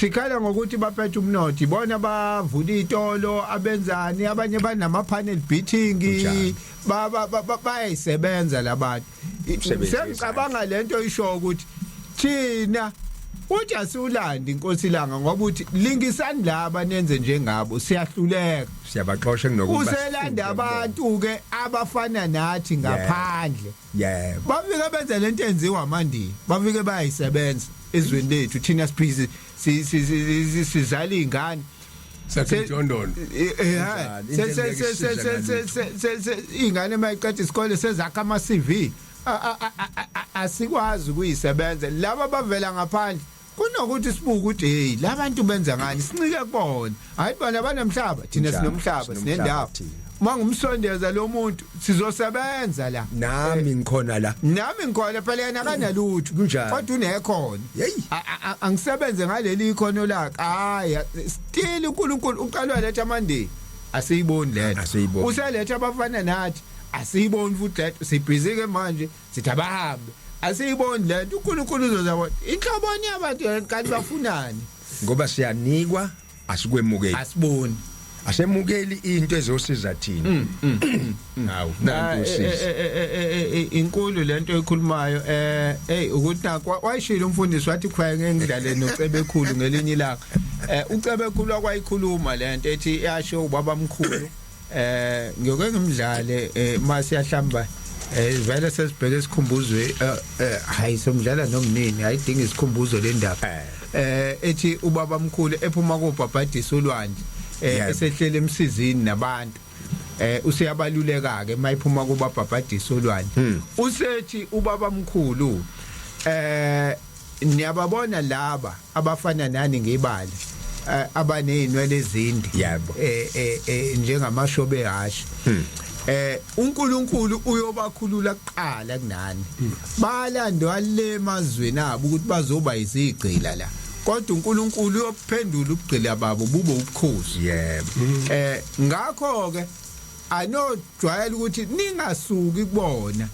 sikhala ngokuthi baphethe umnotho ibona bavula itolo abenzani abanye banama panel beating bayayisebenza labantu sengicabanga lento isho ukuthi thina uthi asiwulandi inkosi langa ngoba uthi lingisani laba nenze njengabo siyahluleka siyabaxosha kunokuba uselanda abantu ke abafana nathi ngaphandle yebo bafike benza lento enziwa amandi bafike bayayisebenza ezweni lethu thina siphizi sizala ingane sakuJondolo ingane mayiqeda isikole sezakha ama CV asikwazi ukuyisebenza laba bavela ngaphandle kunokuthi sibuke ukuthi hey labantu benza ngani sincike kubona hayi bona abanemhlaba thina sinomhlaba sinendawo mangumsondeza lo muntu sizosebenza la nami ngikhona la nami ngikhona phela yena kanalutho kodwa unekhona angisebenze ngaleli ikhono lakhe hayi still uNkulunkulu uqalwa letha amandeni asiyiboni lento useletha abafana nathi asiyiboni futhi lento sibhizi ke manje sithi abahambe asiyiboni lento uNkulunkulu uzozabona inhloboni yabantu kanti bafunani ngoba siyanikwa asikwemukeli asiboni asemukeli into ezosiza thina hawu nanto usiza inkulu lento ekhulumayo ukuthi wayishilo umfundisi wathi khwaye ngengidlale noCebe ekhulu ngelinye ilanga uCebe ekhulu akwayikhuluma lento ethi yasho ubaba mkhulu ngeke ngimdlale mase yahlamba vele sesibheke isikhumbuzwe hayi somdlala nomnini ayidinga isikhumbuzo le ndaba ethi ubaba mkhulu ephuma koBhabhadisa olwandle esehlele emsizini nabantu useyabaluleka ke mayiphuma kuBhabhadisa olwandle usethi ubaba mkhulu niyababona laba abafana nani ngebali abanezinwele ezinde yebo njengamashobe ehashe uNkulunkulu uyobakhulula kuqala kunani balandwa le mazweni abo ukuthi bazoba izigcila la kodwa uNkulunkulu uyophendula ubugcila babo bube ubukhosi yebo ngakho ke anojwayela ukuthi ningasuki kubona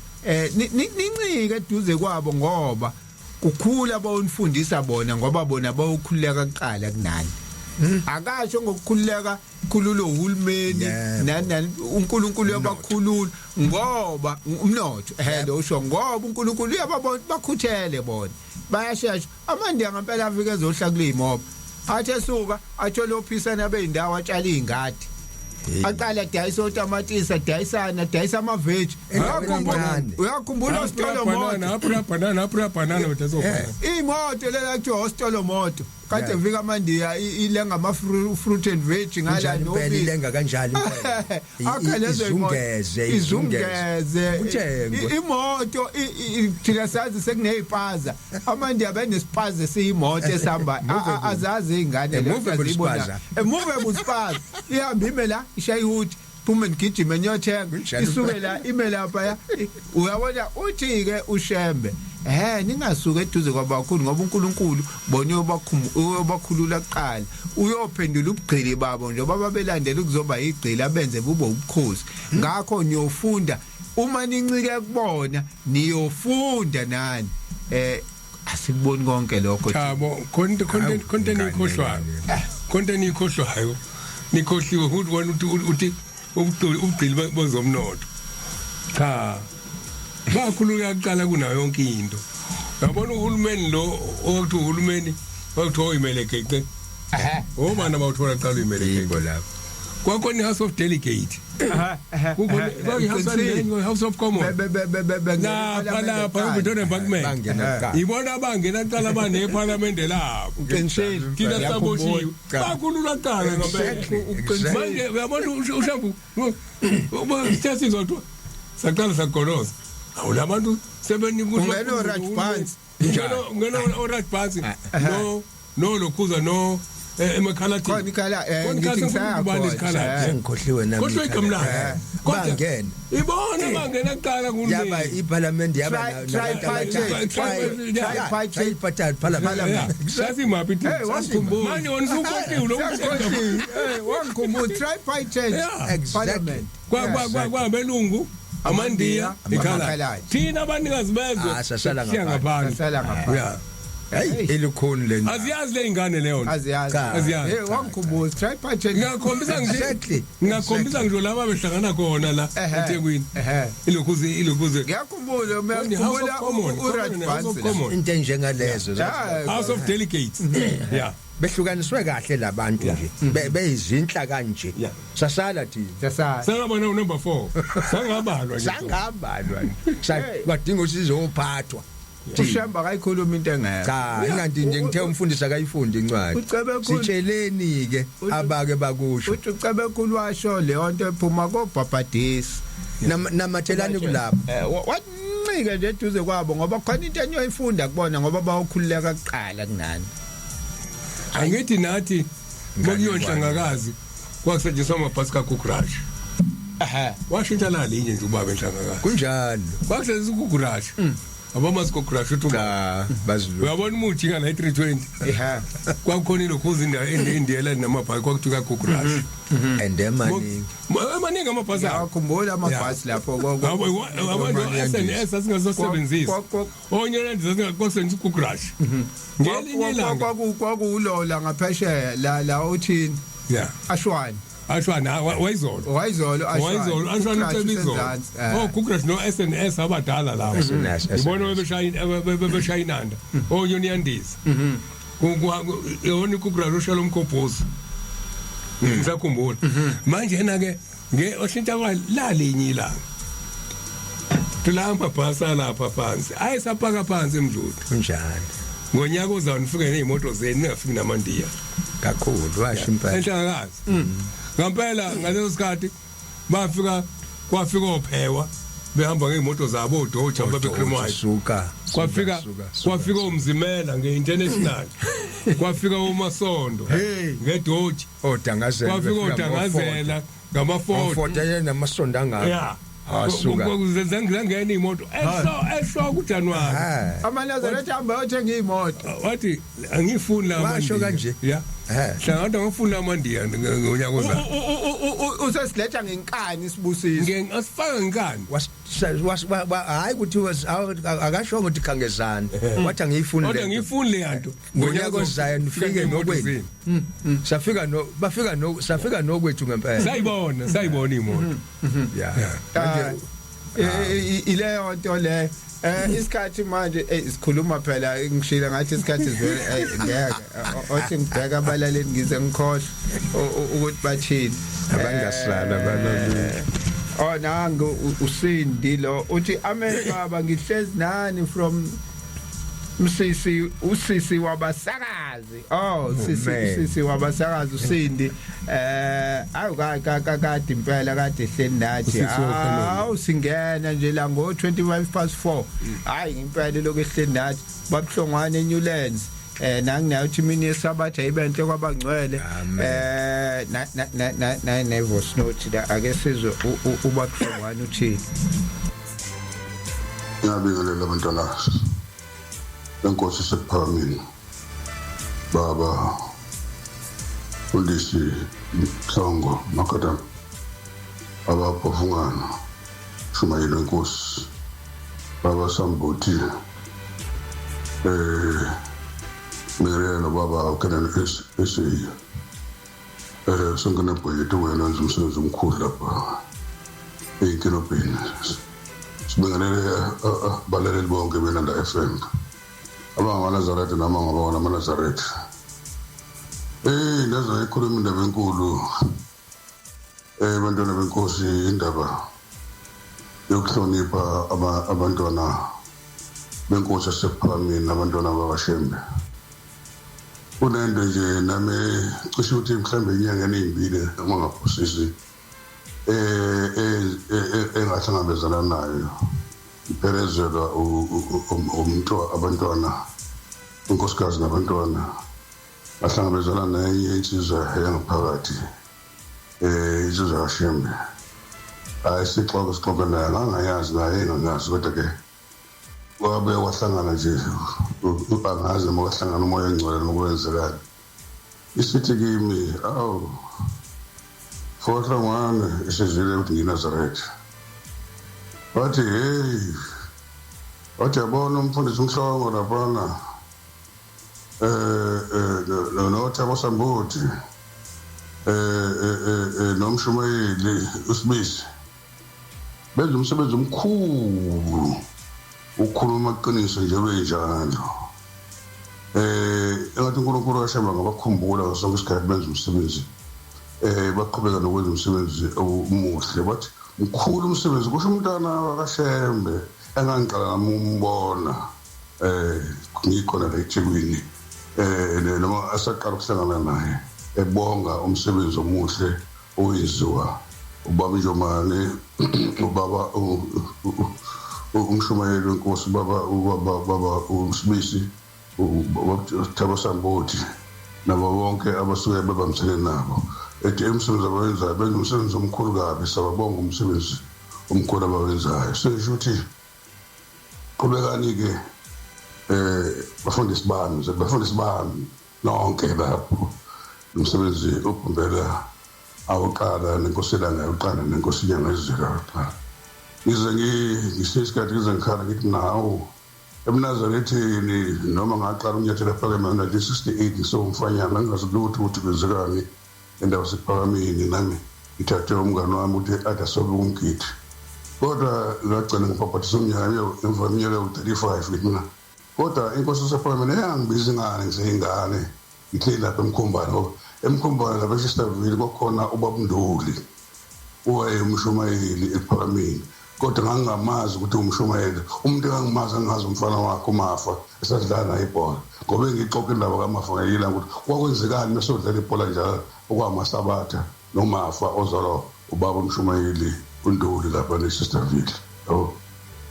nincike eduze kwabo ngoba kukhula bawunifundisa bona ngoba bona bawukhuleka kuqala kunani akasho ngokukhuleka khululo uhulumeni nani uNkulunkulu yabakhulula ngoba umnotho hello usho ngoba uNkulunkulu uyababona bakhuthele bona bayashesha amandiya ngempela afike ezohla kuleyimobo athe suka athola ophisana beyindawo atshala izingadi aqala dayisa otamatisa dayisa amaveji uyakhumbula isitolo moto banana utazofana imoto lela kuthiwa hostolo moto kade vika amandiya ilenga ama fruit and veg ngala nobi ilenga kanjalo izungeze imoto thina sazi sekunezipaza amandiya benesipaza siyimoto esihamba azazi izingane lezibona movable spaza ihamba imela ishayihuthi phuma ngigijima nyothenga isuke la imela lapha uyabona uthi ke ushembe ningasuka eduze kwabakhulu ngoba uNkulunkulu bona uyobakhulula kuqala uyophendula ubugcili babo nje baba belandela ukuzoba igcili abenze bube ubukhosi ngakho niyofunda uma nincike kubona niyofunda nani asikuboni konke lokho chabo konke nikhohlwayo nikhohliwe uthi ubugcili bozomnotho cha bakhulula kuqala kunayo yonke into yabona uhulumeni lo othi uhulumeni wakuthiwa uyimele geqe obana bawuthola qala uyimele geqe lapho kwakhona House of Delegate House of Commons lapha ubutone bakmen ibona bangena qala bane eParliament lapho uqinisile thina saboshiwe bakhulula qala manje uyabona ushambu siyasizwa saqala sagoloza awulabantu sebenikuzwa ungena orange ngeno orange pants no lokhuza no emakhalati khona ngithi ngikhohliwe nami kodwa ikamla bangena ibona bangena kuqala kuleli yaba iParliament yaba tripartite parliament sathi maphi manje wonsukothi lo wangikhumbuza tripartite parliament kwa belungu amandiya ikhala thina abanikazi bezwe sasala ngaphandle hey elikhulu lento aziyazi le ingane leyo aziyazi wangikhumbuza tripartite ngakhombisa ngisho laba behlangana khona la eThekwini ilokhuze ngiyakhumbula ngiyakhumbula uRajbansi into njengalezo House of Delegates yeah behlukaniswe kahle labantu nje beyizinhla kanje sasala thina sangabona number 4 sangabalwa kwadinga usizo ophathwa ushamba kayikhuluma into engeke cha inganti nje ngithe umfundisi akayifundi incwadi sitsheleni ke abake bakusho uthi ucebe khulu washo leyo nto ephuma koBhabhadisi namathelani kulapho wancike nje eduze kwabo ngoba khona into enyoyifunda kubona ngoba bayokhululeka kuqala kunani angithi nathi bokuyonhlangakazi kwakusetshenziswa amabhasi kaGugrash washintsha la linye nje ubaba enhlangakazi kunjalo kwakusetshenziswa uGugrash abamasko crash uthi bazulu uyabona umuthi kana i320 kwakukhona lokhuza indiyela namabhasi kwakuthiwa Gugrash and maningi amabhasi akukhumbula amabhasi lapho SNS asingazosebenzisa onyela ndizasingakusebenzisa Gugrash ngelinye ilanga kwakulola ngaphesheya la uthini ashwani wayizolo ashwana ucebizolo Gugrash no SNS abadala lawo ibona bebeshayinanda onyoniyandisa yona Gugrash ushalo umkhompozi ngisakhumbula manje yena ke oshintsha la linye ilanga tulamba phasa lapha phansi ayisapaka phansi emdlulu kunjani ngonyaka ozayo nifike nezimoto zenu ningafiki namandiya kakhulu washimpa enhlangakazi ngempela ngaleso sikhathi kwafika ophewa behamba ngeimoto zabo oDoja babekhrimayo kwafika umzimela ngeInternational kwafika uMasondo ngeDoja odangazela kwafika odangazela ngama-40 namasondo angaka asuka ngizangena imoto ehlo kuJanuary amanazareth hamba yothenga imoto wathi angifuni la washo kanje hlangana ngifuna amandiya ngonyaka ozayo usesiletha ngenkani sibusisi ngasifaka ngenkani hayi ukuthi akasho ukuthi khangezana wathi angiyifuni kodwa ngiyifuni le yanto ngonyaka ozayo nifike nokwethu safika nokwethu ngempela sayibona imoto ileyo nto le isikhathi manje sikhuluma phela ngishila ngathi isikhathi zvele ngeke othi ngibheka abalaleli ngize ngikhohle ukuthi bathini abangasala balolu nangu usindi lo uthi amehaba ngihlezi nani from usisi wabasakazi sisi wabasakazi usindi awu kade impela kade hleni nathi singena nje la ngo 4:25 hayi impela lokho ehleni nathi babuhlongwane eNewlands nanginayo uthi mina yesabatha ayibenhle kwabangcwele na never note la ake sizwe ubabuhlongwane uthini. Ngiyabingelela abantwana enkosi sephamini baba undisi Mhlongo Makadam abaphofungana shumayile enkosi baba Sambuti Mirela baba ukena ese songena boyetu wena nzumsebenzi omkhulu lapha ekinopini sibingelele balaleli bonke beNanda FM abangamaNazaretha noma ngabona amaNazaretha ndaza ikhuluma indaba enkulu bantwana benkosi indaba yokuhlonipha abantwana benkosi asephamini abantwana bakwaShembe kunento nje nami cishe ukuthi mhlambe inyanga ezimbili uma ngaphosisi engahlangabezana nayo iphelezelwa abantwana unkosikazi nabantwana bahlangabezana nenye insizwa yangaphakathi insizwa kaShembe sixoxa naye angayazi naye engangazi kodwa ke wabe wahlangana nje angazi noma wahlangana umoya engcwele nokwenzekani isithi kimi fohlangwane isizile ukuthi nginazaretha wathi wathi yabona umfundisi uMhlongo laphana nothi abasambuti nomshumayeli uSibisi benza umsebenzi omkhulu ukhuluma iqiniso nje benjalo engathi uNkulunkulu washamba ngabakhumbula ngasonke isikhathi benza umsebenzi baqhubeka nokwenza umsebenzi omuhle bathi mkhulu umsebenzi kusho umntana wakaShembe engangiqala umbona ngikhona la eThekwini noma asaqala ukuhlangana naye ebonga umsebenzi omuhle owenziwa ubaba Njomane ubaba umshumayeli wenkosi baba uSibisi uThabo Sambuti nabo bonke abasuke bebamsene nabo ethi umsebenzi abawenzayo benza umsebenzi omkhulu kabi sababonga umsebenzi omkhulu abawenzayo sesho ukuthi qhubekani ke bafundisi bami nonke lapho umsebenzi ophumbela awuqala nenkosilana uqala nenkosinyana ezizela ngize ngisesikhathi ngizengikhala ngithi nawo eMnazarethini noma ngaqala unyathela phakeme 1968 ngisomfanyana ngingazilutho ukuthi kwenzekani endawo sephakameni nami ngithathe umngane wami ukuthi adasobe umgidi kodwa ngagcina ngipaphathisa umnyaka emva kweminyaka u35 mina kodwa inkosi sephakameni yangibiza ingane ngiseyingane ngithe lapha emkhombana lapha eSistaville kwakhona ubaba Nduli umshumayeli ephakameni kodwa ngangamazi ukuthi umshumayeli umuntu engangimazi angazi umfana wakhe uMafa esadlala ibhola ngoba ngixoxa indaba kaMafa ngayila ukuthi kwakwenzekani mesodlala ibhola njalo okwamasabatha noMafa ozalo ubaba umshumayeli uNduli lapha eSistaville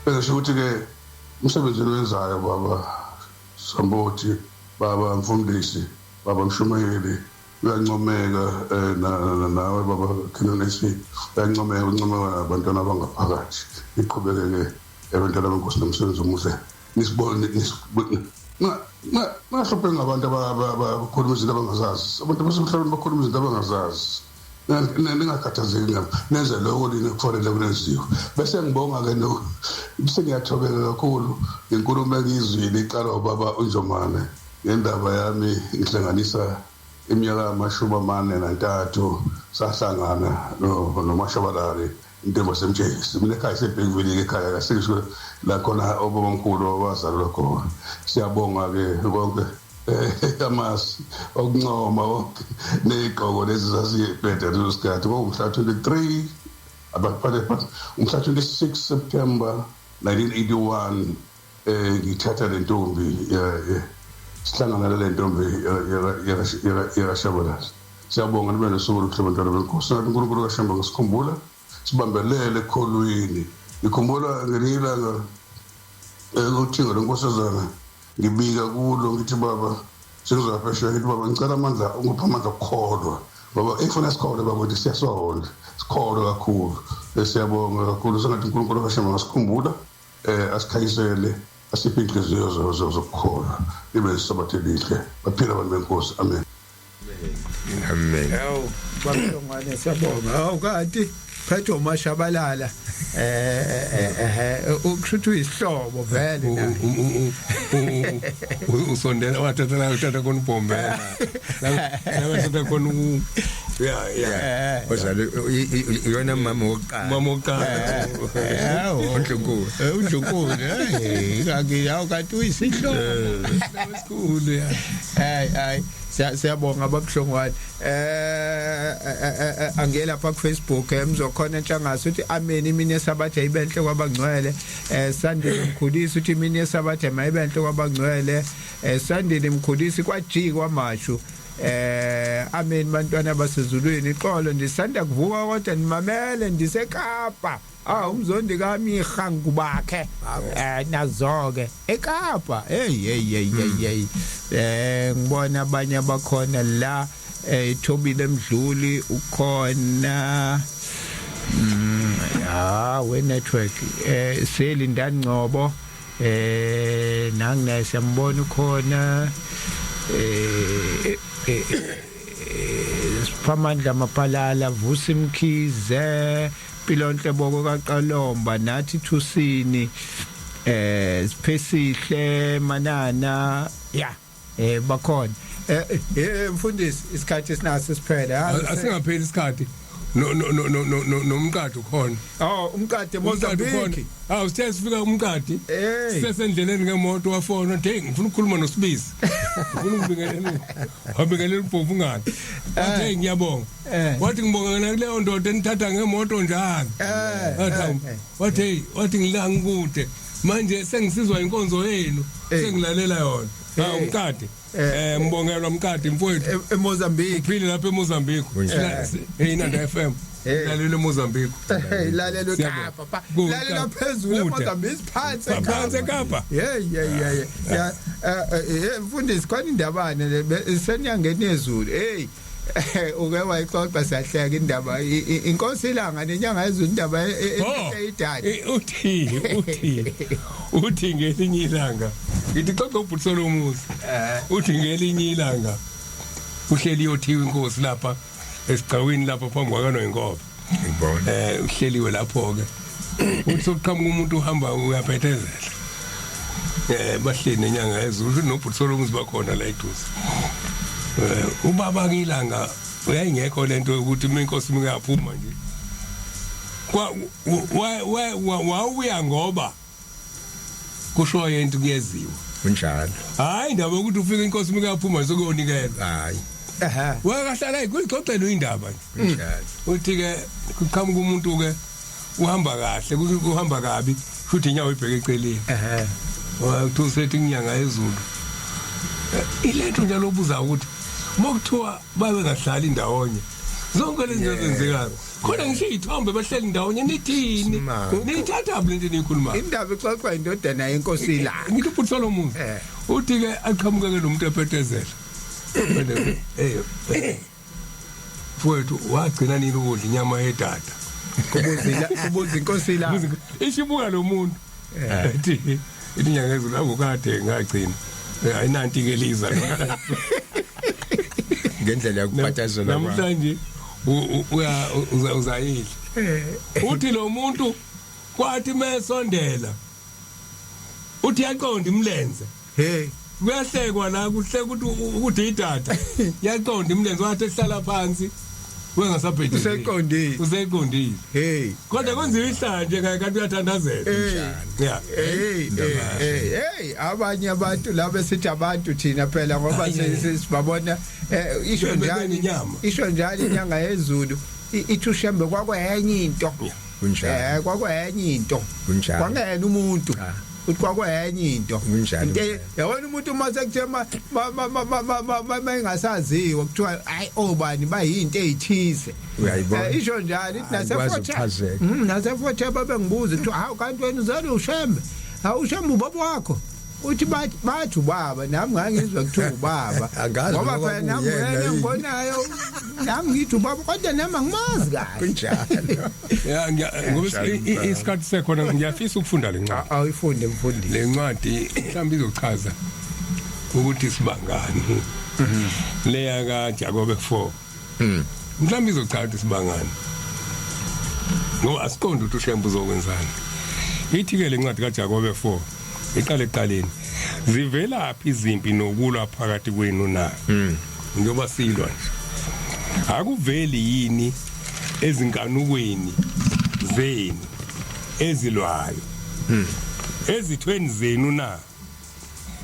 bese ukuthi ke umsebenzi wenzayo baba Sambuti baba mfundisi baba mshumayeli uyancomeka nawe baba Khenonesi uyancomeka abantwana abangaphakathi iqhubekeke abantwana benkosi nomsebenzi omuhle nisibone ngahluphe ngabantu abakhuluma izinto abangazazi abantu basemhlabeni bakhuluma izinto abangazazi ningakhathazeki ngami nenze lokho kufanele kunenziwe bese ngibonga ke bese ngiyathobeka kakhulu inkulumo engizwile iqala ubaba uNjomane ngendaba yami ngihlanganisa iminyaka 43 sahlangana noMashabalali into basemtshengisi mina ekhaya sebhekuveli ekhaya kasekusho la khona obomkhulu wazalwa khona siyabonga ke konke amasi okuncoma wonke neziqoko lezi zasiyibhede leso sikhathi ngomhla 23 abaphathe umhla 26 September 1981 ngithatha le ntombi sihlangana le ntombi yakashabalala siyabonga nibe nesuku lokuhlabantwana benkosi nathi uNkulunkulu kaShamba ngasikhumbula sibambelele ekholweni ngikhumbula ngelinye ilanga ukuthinga lenkosazana ngibika kulo ngithi baba sizapesha ngithi baba ngicela amandla ungipha amandla okukholwa baba efuna sikholwe baba ukuthi siyasonda sikholwe kakhulu siyabonga kakhulu sengathi uNkulunkulu kaShamba ngasikhumbula asikhayisele asiphe inhliziyo zokukholwa ibe isabathe lihle baphila abantu benkosi amen amen Hawu bakhongwane siyabonga. Hawu kanti phethe uMashabalala ukushuthi isihlobo vele na. Usondela wathatha khona ubhombela. La wathatha khona ya. ozalo yona mama wokuqala Hawu uNdlunkulu hey hawu kanti uyisihlobo esikhulu ya. Hayi siyabonga babuhlongwane angela pa Facebook emzokhona entshangase uthi amen imini yesabatha ayibenhle kwabangcwele Sandile Mkhulisi uthi imini yesabatha mayibenhle kwabangcwele Sandile Mkhulisi kwaji kwamashu amen bantwana basezulwini ixolo ndisanda kuvuka kodwa nimamele ndiseKapa umzondi kaMiha ngubakhe nazoke eKapa hey ngibona abanye abakhona la Thobile Mdluli ukhona we network Selindani Ngcobo nangina siyambona ukhona Siphamandla Mapalala Vusi Mkhize Pilonhle Boko kaQalomba nathi Thusini Siphesihle Manana bakhona mfundisi isikhathi sinaso siphela asingapheli isikhathi nomqadi ukhona umqadi eMozambique sithe sifika umqadi sisendleleni ngemoto wafona hey ngifuna ukukhuluma noSibisi ngifuna ukubingelela wabingelela ubhovu ngani wathi ngiyabonga wathi ngibonga kuleyo ndoda enithatha ngemoto njalo wathi ngilanga kude manje sengisizwa inkonzo yenu sengilalela yona umqadi mbongelwa umqadi mfowethu eMozambique phile lapha eMozambique Inanda FM lalela eMozambique lalela eKapa lalela phezulu eMozambique phansi eKapa mfundisi khona indabane senyangeni yezulu hey uke wayixoxa sahleka indaba inkosi ilanga nenyanga yezulu indaba eyidala uthi ngelinye ilanga ngithi xoxa uButsolo umuzi uthi ngelinye ilanga uhleli yothiwa inkosi lapha esigcawini lapha phambi kwakano inkobe ngibona uhleliwe lapho ke uthi sokuqhamuka umuntu uhamba uyaphethezela bahleli nenyanga yezulu noButsolo umuzi bakhona la eduze ubaba ngilanga uyayingekho lento ukuthi inkosi mingaphuma nje wawuya ngoba kusho yento kuyeziwa kunjalo hayi indaba ukuthi ufika inkosi mingaphuma sokuyonikela hayi wakahlala kuyixoxelo indaba kunjalo uthi ke kuqhamuka umuntu ke uhamba kahle uhamba kabi futhi inyawo ibheke eceleni wathusethi inyanga yezulu ilento njalo obuza ukuthi mokuthiwa babe ngahlali ndawonye zonke lezi zinto zenzekayo khona ngisho izithombe bahleli ndawonye nithini nithatha bule into nikhuluma indaba ixoxwa indodana yenkosi la ngithi uButsolo umuzi uthi ke aqhamuke ke nomuntu ephethezela mfowethu wagcina nini ukudla inyama yedada kubuza inkosi la ishibuka lo muntu ethi inyanga yezulu akukade ngagcina ayinanti ke liza ngendlela yakuphathazela namhlanje uzayile uthi lo muntu kwathi mesondela uthi yaqonda imlenze kuyahlekwa la kuhle ukuthi idada yaqonda imlenze wathi ehlala phansi wengasaphethe useqondile hey kodwa kwenziwa ihlanje kanti uyathandazela hey abanye abantu la besithi abantu thina phela ngoba sibabona isho njalo inyanga yezulu ithushembe kwakwenye into kunjalo kwakwenye into kwangena umuntu kwakwenye into yabona umuntu uma sekuthema engasaziwa kuthiwa hayi obani bayinto ezithise isho njalo ithi nasefothe babengibuza kuthiwa hawu kanti wena uzale ushembe awushembe ubaba wakho uthi bathi ubaba nami ngangizwa kuthiwa ubaba ngoba phela nami ngibonayo nami ngithi ubaba kodwa nami angimazi kahle kunjalo ngoba isikhathi sekhona ngiyafisa ukufunda lencwadi ayifunde mfundisi lencwadi mhlawumbe izochaza ukuthi sibangani leya ka Jakobe 4 mhlawumbe izochaza ukuthi sibangani ngoba asiqonde ukuthi ushembe uzokwenzani ithi ke lencwadi ka Jakobe 4 iqale eqaleni zivelaphi izimpi nokulwa phakathi kwenu na njengoba silwa nje akuveli yini ezinkanukweni zenu ezilwayo ezithweni zenu na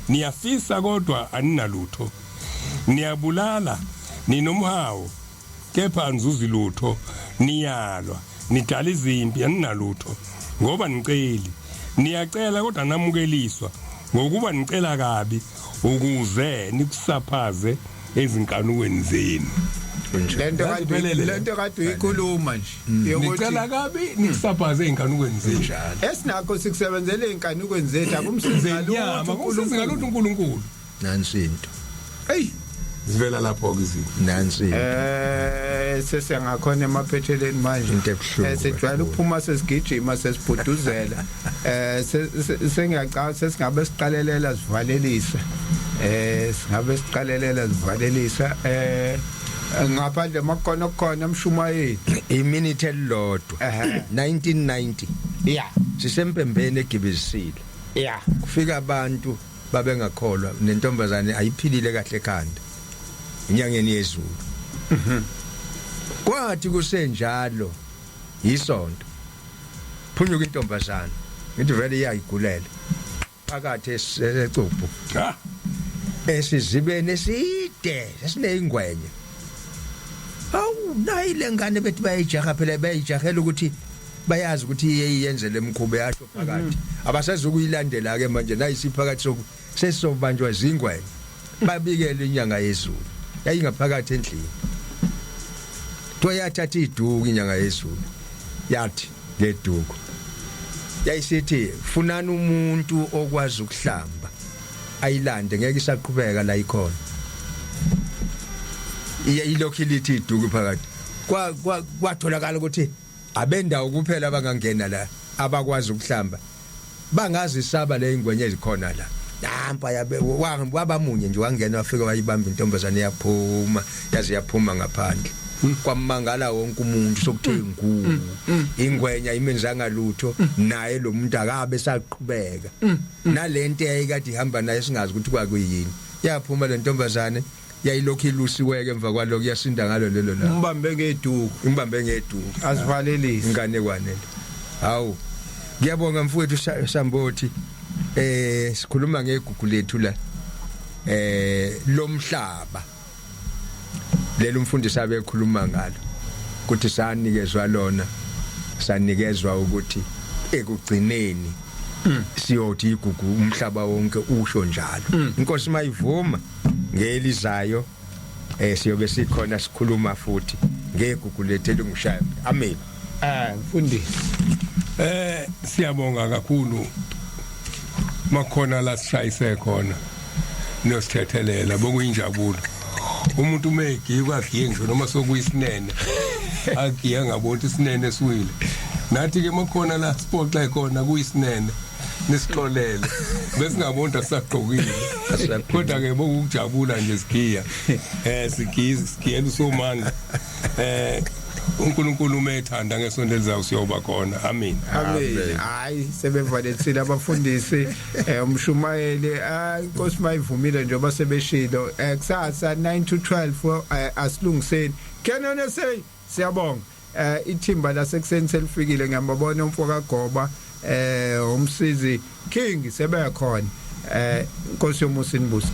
niyafisa kodwa aninalutho niyabulala ninomhawu kepha anzuzi lutho niyalwa nidala izimpi aninalutho ngoba niceli niyacela kodwa namukeliswa ngokuba nicela kabi ukuze nikusaphaze ezinkanukweni zenu lento kade uyikhuluma nje nicela kabi nikusaphaze ezinkanukweni zenu esinakho sikusebenzele ezinkanukweni zethu akumsize ngalutho uNkulunkulu nansi into hey sivela lapho ke izinto nansi sesengakhona emaphetheleni manje into ebuhlungu sejwayele ukuphuma sesigijima sesibhuduzela sengiyacala sesingabe siqalelela sivalelisa singabe siqalelela sivalelisa ngaphandle makona khona emshumayeni iminute elilodwa 1990 sisempembeni egibisile kufika abantu babengakholwa nentombazane ayiphilile kahle ekhanda inyangeni yezulu kwathi kusenjalo isonto phunyuka intombazane ngithi vele iyayigulela phakathi esecuphu esizibene eside esineyingwenye awu nayile ngane bethi bayijaha phela bayijahela ukuthi bayazi ukuthi iyenzele emkhube yasho phakathi abasazokuyilandela ke manje nayisiphakathi sesizobanjwa zingwenye babikele inyanga yezulu yayingaphakathi endlini toyathatha iduku inyanga yezulu yathi leduku yayisithi funana umuntu okwazi ukuhlamba ayilande ngeke isaqhubeka la ikhona ilokhilithi iduku phakathi kwatholakala ukuthi abendawo kuphela abangangena la abakwazi ukuhlamba bangazi isaba le ingwenye ezikhona la nampa wabamunye nje wangena wafika wayibamba intombazane yaphuma yazi yaphuma ngaphandle kwamangala wonke umuntu sokuthe inkulu ingwenya imenzanga lutho naye lo muntu akabe saqhubeka nalento eyayikade ihamba naye singazi ukuthi kwakuyini yaphuma le ntombazane yayilokhu ilusiweke emva kwaloko yasinda ngalo lelo la umbambe ngeduku asivalelise ingane kwanele hawu ngiyabonga mfowethu Sambothi sikhuluma ngegugu lethu la lomhlaba lelo umfundisi abekhuluma ngalo ukuthi sanikezwa lona sanikezwa ukuthi ekugcineni siyothi igugu umhlaba wonke usho njalo inkosi mayivuma ngelizayo siyobe sikhona sikhuluma futhi ngegugu lethu elingishaya amen mfundisi siyabonga kakhulu makhona la sishayise khona nosthethelela bokuyinjabulo umuntu umegiye agiye ngisho noma sokuyisinene agiye ngabona isinene siwile nathi ke makhona la sport la khona kuyisinene nisixolele besingabona sisaqhokile kodwa ke bokujabula nje sigiya sigiyela usomandla uNkulunkulu umethanda ngesonto elizayo siyoba khona amen hayi sebevaletsile abafundisi umshumayeli inkosi mayivumile njengoba sebeshilo kusasa 9 to 12 asilungiseni kenona say siyabonga ithimba lasekuseni selifikile ngiyabona umfoka Goba umsizi King sebekhona Nkosi yomusa inbusi